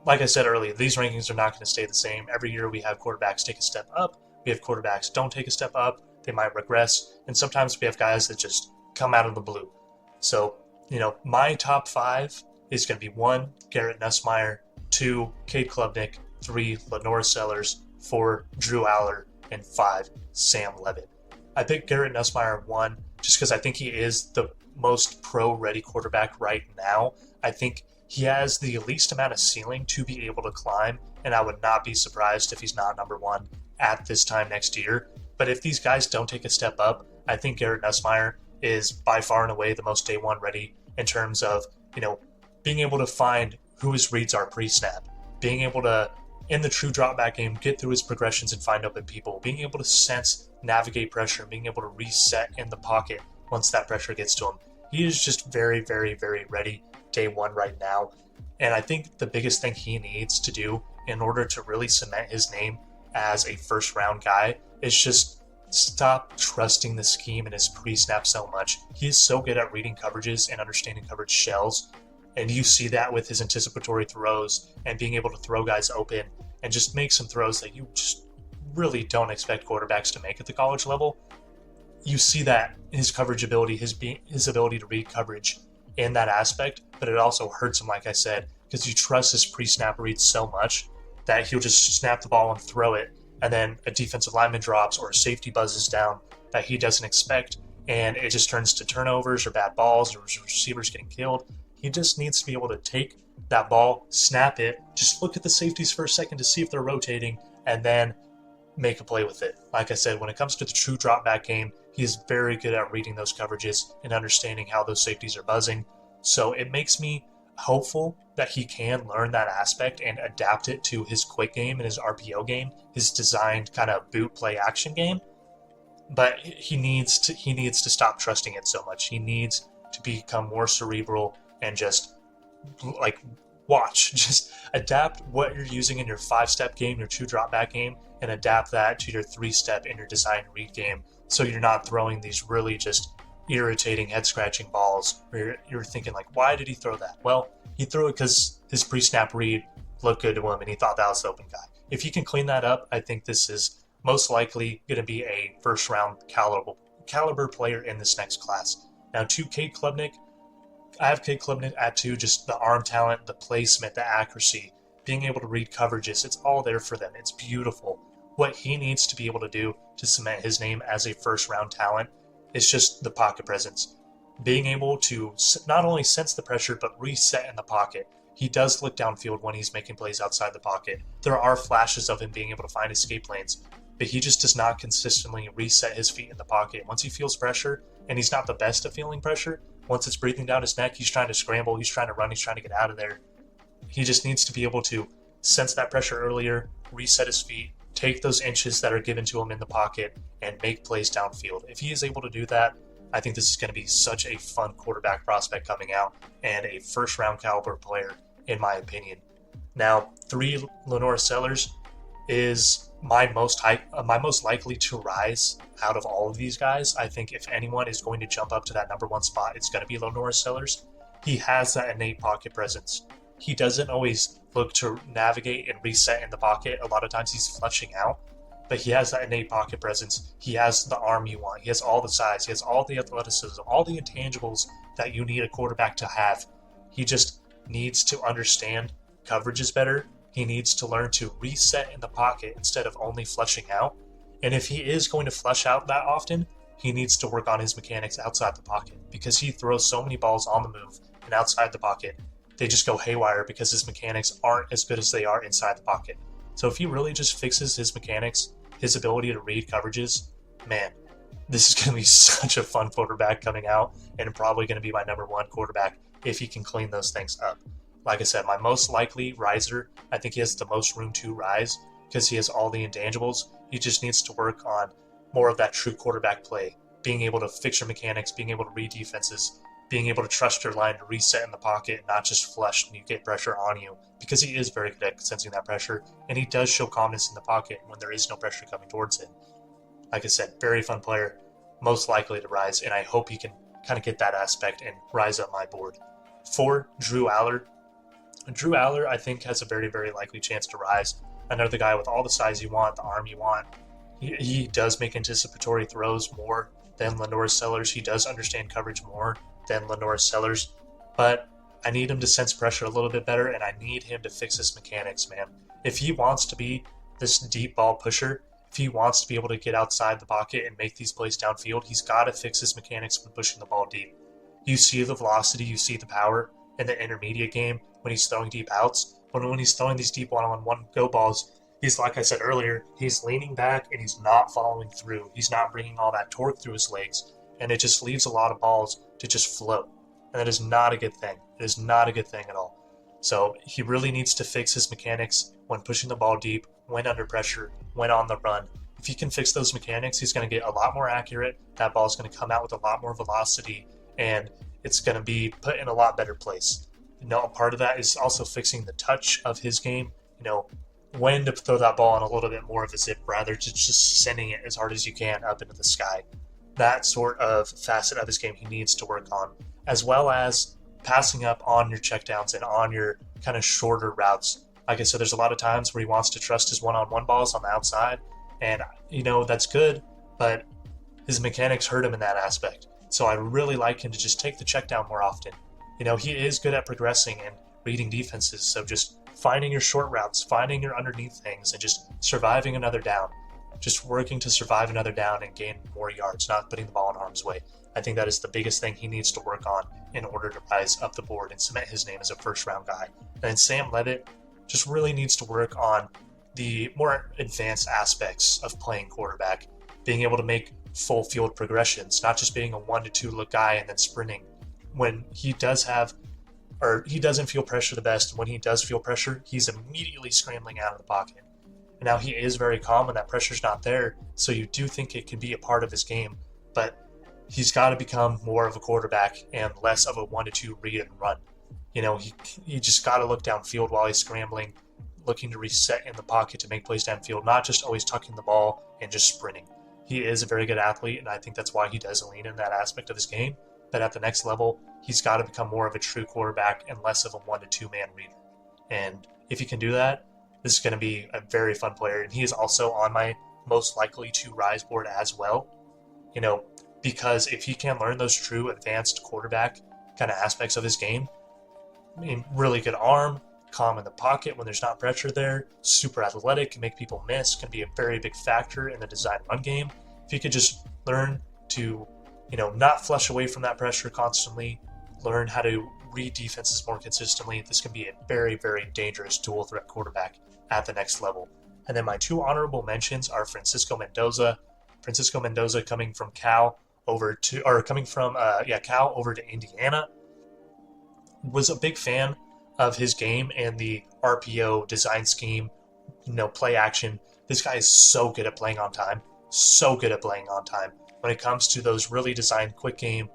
like I said earlier, these rankings are not going to stay the same. Every year we have quarterbacks take a step up. We have quarterbacks don't take a step up. They might regress. And sometimes we have guys that just come out of the blue. So, my top 5 is going to be 1, Garrett Nussmeier, 2, Cade Klubnik, 3, Lenore Sellers, 4, Drew Aller, and 5, Sam Levitt. I picked Garrett Nussmeier 1 just because I think he is the most pro-ready quarterback right now. I think he has the least amount of ceiling to be able to climb, and I would not be surprised if he's not number 1 at this time next year. But if these guys don't take a step up, I think Garrett Nussmeier is by far and away the most day 1 ready in terms of, being able to find who his reads are pre-snap, being able to, in the true drop back game, get through his progressions and find open people, being able to sense, navigate pressure, being able to reset in the pocket once that pressure gets to him. He is just very, very, very ready day 1 right now. And I think the biggest thing he needs to do in order to really cement his name as a first round guy is just stop trusting the scheme and his pre-snap so much. He is so good at reading coverages and understanding coverage shells. And you see that with his anticipatory throws and being able to throw guys open and just make some throws that you just really don't expect quarterbacks to make at the college level. You see that his coverage ability, his ability to read coverage in that aspect, but it also hurts him, like I said, because you trust his pre-snap reads so much that he'll just snap the ball and throw it, and then a defensive lineman drops or a safety buzzes down that he doesn't expect, and it just turns to turnovers or bad balls or receivers getting killed. He just needs to be able to take that ball, snap it, just look at the safeties for a second to see if they're rotating, and then make a play with it. Like I said, when it comes to the true drop back game, he is very good at reading those coverages and understanding how those safeties are buzzing. So it makes me hopeful that he can learn that aspect and adapt it to his quick game and his RPO game, his designed kind of boot play action game. But he needs to stop trusting it so much. He needs to become more cerebral and just just adapt what you're using in your 5-step game, your true drop back game, and adapt that to your 3-step in your design read game. So you're not throwing these really just irritating head scratching balls where you're thinking why did he throw that? Well, he threw it because his pre-snap read looked good to him and he thought that was the open guy. If he can clean that up, I think this is most likely going to be a first round caliber player in this next class. Now to Cade Klubnik, I have Cade Klubnik at 2, just the arm talent, the placement, the accuracy, being able to read coverages. It's all there for them. It's beautiful. What he needs to be able to do to cement his name as a first-round talent is just the pocket presence. Being able to not only sense the pressure, but reset in the pocket. He does look downfield when he's making plays outside the pocket. There are flashes of him being able to find escape lanes, but he just does not consistently reset his feet in the pocket. Once he feels pressure, and he's not the best at feeling pressure, once it's breathing down his neck, he's trying to scramble, he's trying to run, he's trying to get out of there. He just needs to be able to sense that pressure earlier, reset his feet, take those inches that are given to him in the pocket, and make plays downfield. If he is able to do that, I think this is going to be such a fun quarterback prospect coming out and a first-round caliber player, in my opinion. Now, 3, Lenore Sellers is my most likely to rise out of all of these guys. I think if anyone is going to jump up to that number 1 spot, it's going to be Lenore Sellers. He has that innate pocket presence. He doesn't always look to navigate and reset in the pocket. A lot of times he's flushing out, but he has that innate pocket presence. He has the arm you want. He has all the size. He has all the athleticism, all the intangibles that you need a quarterback to have. He just needs to understand coverages better. He needs to learn to reset in the pocket instead of only flushing out. And if he is going to flush out that often, he needs to work on his mechanics outside the pocket, because he throws so many balls on the move and outside the pocket. They just go haywire because his mechanics aren't as good as they are inside the pocket. So if he really just fixes his mechanics, his ability to read coverages, man, this is going to be such a fun quarterback coming out, and probably going to be my number 1 quarterback if he can clean those things up. Like I said, my most likely riser, I think he has the most room to rise because he has all the intangibles. He just needs to work on more of that true quarterback play, being able to fix your mechanics, being able to read defenses, being able to trust your line to reset in the pocket and not just flush when you get pressure on you, because he is very good at sensing that pressure, and he does show calmness in the pocket when there is no pressure coming towards him. Like I said, very fun player, most likely to rise, and I hope he can kind of get that aspect and rise up my board. 4, Drew Aller. Drew Aller, I think, has a very, very likely chance to rise. Another guy with all the size you want, the arm you want. He does make anticipatory throws more than Lenore Sellers. He does understand coverage more than Lenore Sellers. But I need him to sense pressure a little bit better, and I need him to fix his mechanics, man. If he wants to be this deep ball pusher, if he wants to be able to get outside the pocket and make these plays downfield, he's got to fix his mechanics when pushing the ball deep. You see the velocity, you see the power in the intermediate game when he's throwing deep outs. But when he's throwing these deep one-on-one go balls, he's, like I said earlier, he's leaning back and he's not following through. He's not bringing all that torque through his legs, and it just leaves a lot of balls to just float. And that is not a good thing. It is not a good thing at all. So he really needs to fix his mechanics when pushing the ball deep, when under pressure, when on the run. If he can fix those mechanics, he's going to get a lot more accurate. That ball is going to come out with a lot more velocity, and it's going to be put in a lot better place. A part of that is also fixing the touch of his game. When to throw that ball on a little bit more of a zip rather than just sending it as hard as you can up into the sky. That sort of facet of his game he needs to work on, as well as passing up on your checkdowns and on your kind of shorter routes. Like I said, there's a lot of times where he wants to trust his one-on-one balls on the outside, and that's good, but his mechanics hurt him in that aspect. So I really like him to just take the check down more often. He is good at progressing and reading defenses, so just finding your short routes, finding your underneath things, and just surviving another down. Just working to survive another down and gain more yards, not putting the ball in harm's way. I think that is the biggest thing he needs to work on in order to rise up the board and cement his name as a first-round guy. And then Sam Levitt just really needs to work on the more advanced aspects of playing quarterback, being able to make full field progressions, not just being a 1-2 look guy and then sprinting. When he doesn't feel pressure the best, when he does feel pressure, he's immediately scrambling out of the pocket. And now he is very calm when that pressure's not there, so you do think it can be a part of his game, but he's got to become more of a quarterback and less of a 1-2 read and run. He just got to look downfield while he's scrambling, looking to reset in the pocket to make plays downfield, not just always tucking the ball and just sprinting. He is a very good athlete, and I think that's why he does lean in that aspect of his game. But at the next level, he's got to become more of a true quarterback and less of a 1-2 man reader. And if he can do that, this is going to be a very fun player. And he is also on my most likely to rise board as well. Because if he can learn those true advanced quarterback kind of aspects of his game, really good arm, calm in the pocket when there's not pressure there, super athletic, can make people miss, can be a very big factor in the design run game. If he could just learn to not flush away from that pressure constantly, learn how to read defenses more consistently, this can be a very, very dangerous dual threat quarterback at the next level. And then my 2 honorable mentions are Francisco Mendoza. Francisco Mendoza coming from Cal over to Indiana. Was a big fan of his game and the RPO design scheme, play action. This guy is so good at playing on time. So good at playing on time. When it comes to those really designed quick game,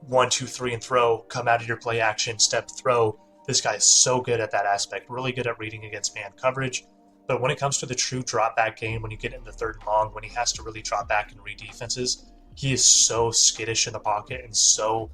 1, 2, 3 and throw, come out of your play action, step throw. This guy is so good at that aspect, really good at reading against man coverage. But when it comes to the true drop back game, when you get into 3rd and long, when he has to really drop back and read defenses, he is so skittish in the pocket and so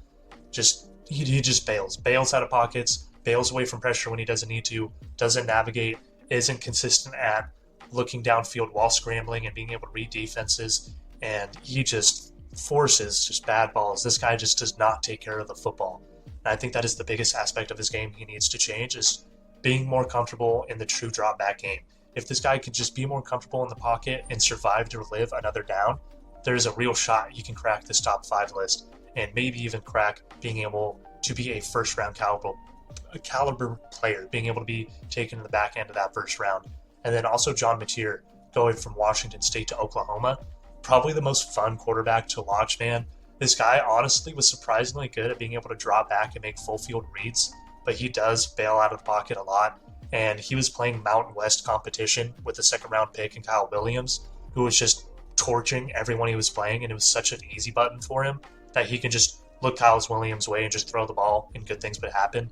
he just bails out of pockets, bails away from pressure when he doesn't need to, doesn't navigate, isn't consistent at looking downfield while scrambling and being able to read defenses, and he just forces just bad balls. This guy just does not take care of the football. And I think that is the biggest aspect of his game he needs to change, is being more comfortable in the true drop back game. If this guy could just be more comfortable in the pocket and survive to live another down, there's a real shot he can crack this top 5 list and maybe even crack being able to be a first-round caliber player, being able to be taken in the back end of that first round. And then also John Mateer going from Washington State to Oklahoma. Probably the most fun quarterback to watch, man. This guy honestly was surprisingly good at being able to draw back and make full field reads, but he does bail out of the pocket a lot. And he was playing Mountain West competition with the 2nd round pick and Kyle Williams, who was just torching everyone he was playing, and it was such an easy button for him that he can just look Kyles Williams' way and just throw the ball and good things would happen.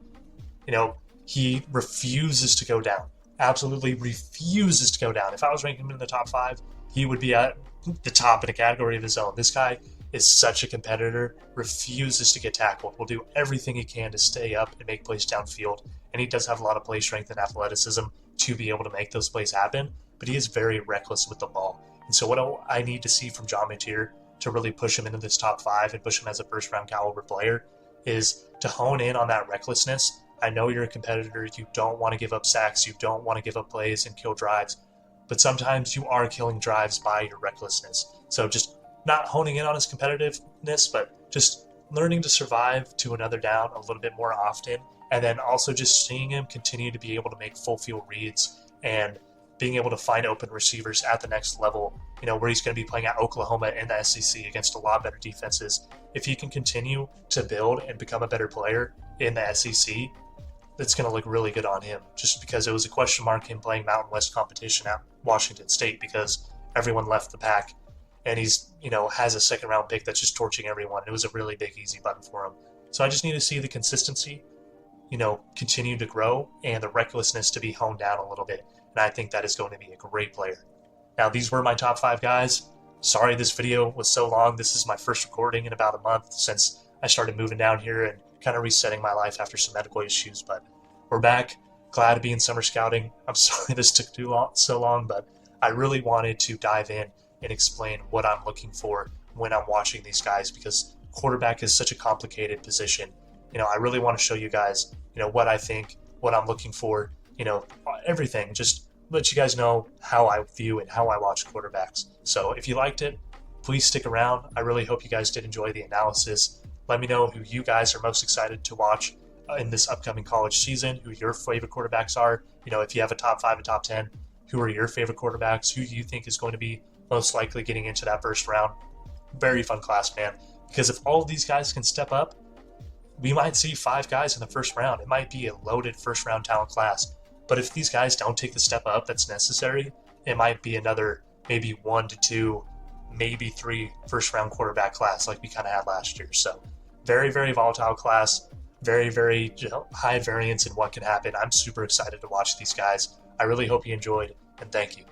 He refuses to go down. Absolutely refuses to go down. If I was ranking him in the top 5, he would be at the top in a category of his own. This guy is such a competitor, refuses to get tackled, will do everything he can to stay up and make plays downfield, and he does have a lot of play strength and athleticism to be able to make those plays happen, but he is very reckless with the ball. And so what I need to see from John Mateer to really push him into this top 5 and push him as a first-round caliber player is to hone in on that recklessness. I know you're a competitor. You don't want to give up sacks. You don't want to give up plays and kill drives. But sometimes you are killing drives by your recklessness. So just not honing in on his competitiveness, but just learning to survive to another down a little bit more often. And then also just seeing him continue to be able to make full field reads and being able to find open receivers at the next level, where he's going to be playing at Oklahoma in the SEC against a lot better defenses. If he can continue to build and become a better player in the SEC, that's going to look really good on him, just because it was a question mark him playing Mountain West competition at Washington State because everyone left the pack, and he's, has a second round pick that's just torching everyone. It was a really big, easy button for him. So I just need to see the consistency, continue to grow and the recklessness to be honed down a little bit. And I think that is going to be a great player. Now, these were my top 5 guys. Sorry this video was so long. This is my first recording in about a month since I started moving down here and kind of resetting my life after some medical issues, but we're back. Glad to be in summer scouting. I'm sorry this took so long, but I really wanted to dive in and explain what I'm looking for when I'm watching these guys, because quarterback is such a complicated position. I really want to show you guys, what I think, what I'm looking for, everything. Just let you guys know how I view and how I watch quarterbacks. So if you liked it, please stick around. I really hope you guys did enjoy the analysis. Let me know who you guys are most excited to watch in this upcoming college season, who your favorite quarterbacks are. If you have a top 5 and top 10, who are your favorite quarterbacks? Who you think is going to be most likely getting into that first round? Very fun class, man. Because if all of these guys can step up, we might see 5 guys in the first round. It might be a loaded first round talent class. But if these guys don't take the step up that's necessary, it might be another maybe 1 to 2, maybe 3 first round quarterback class like we kind of had last year. So very, very volatile class, very, very high variance in what can happen. I'm super excited to watch these guys. I really hope you enjoyed, and thank you.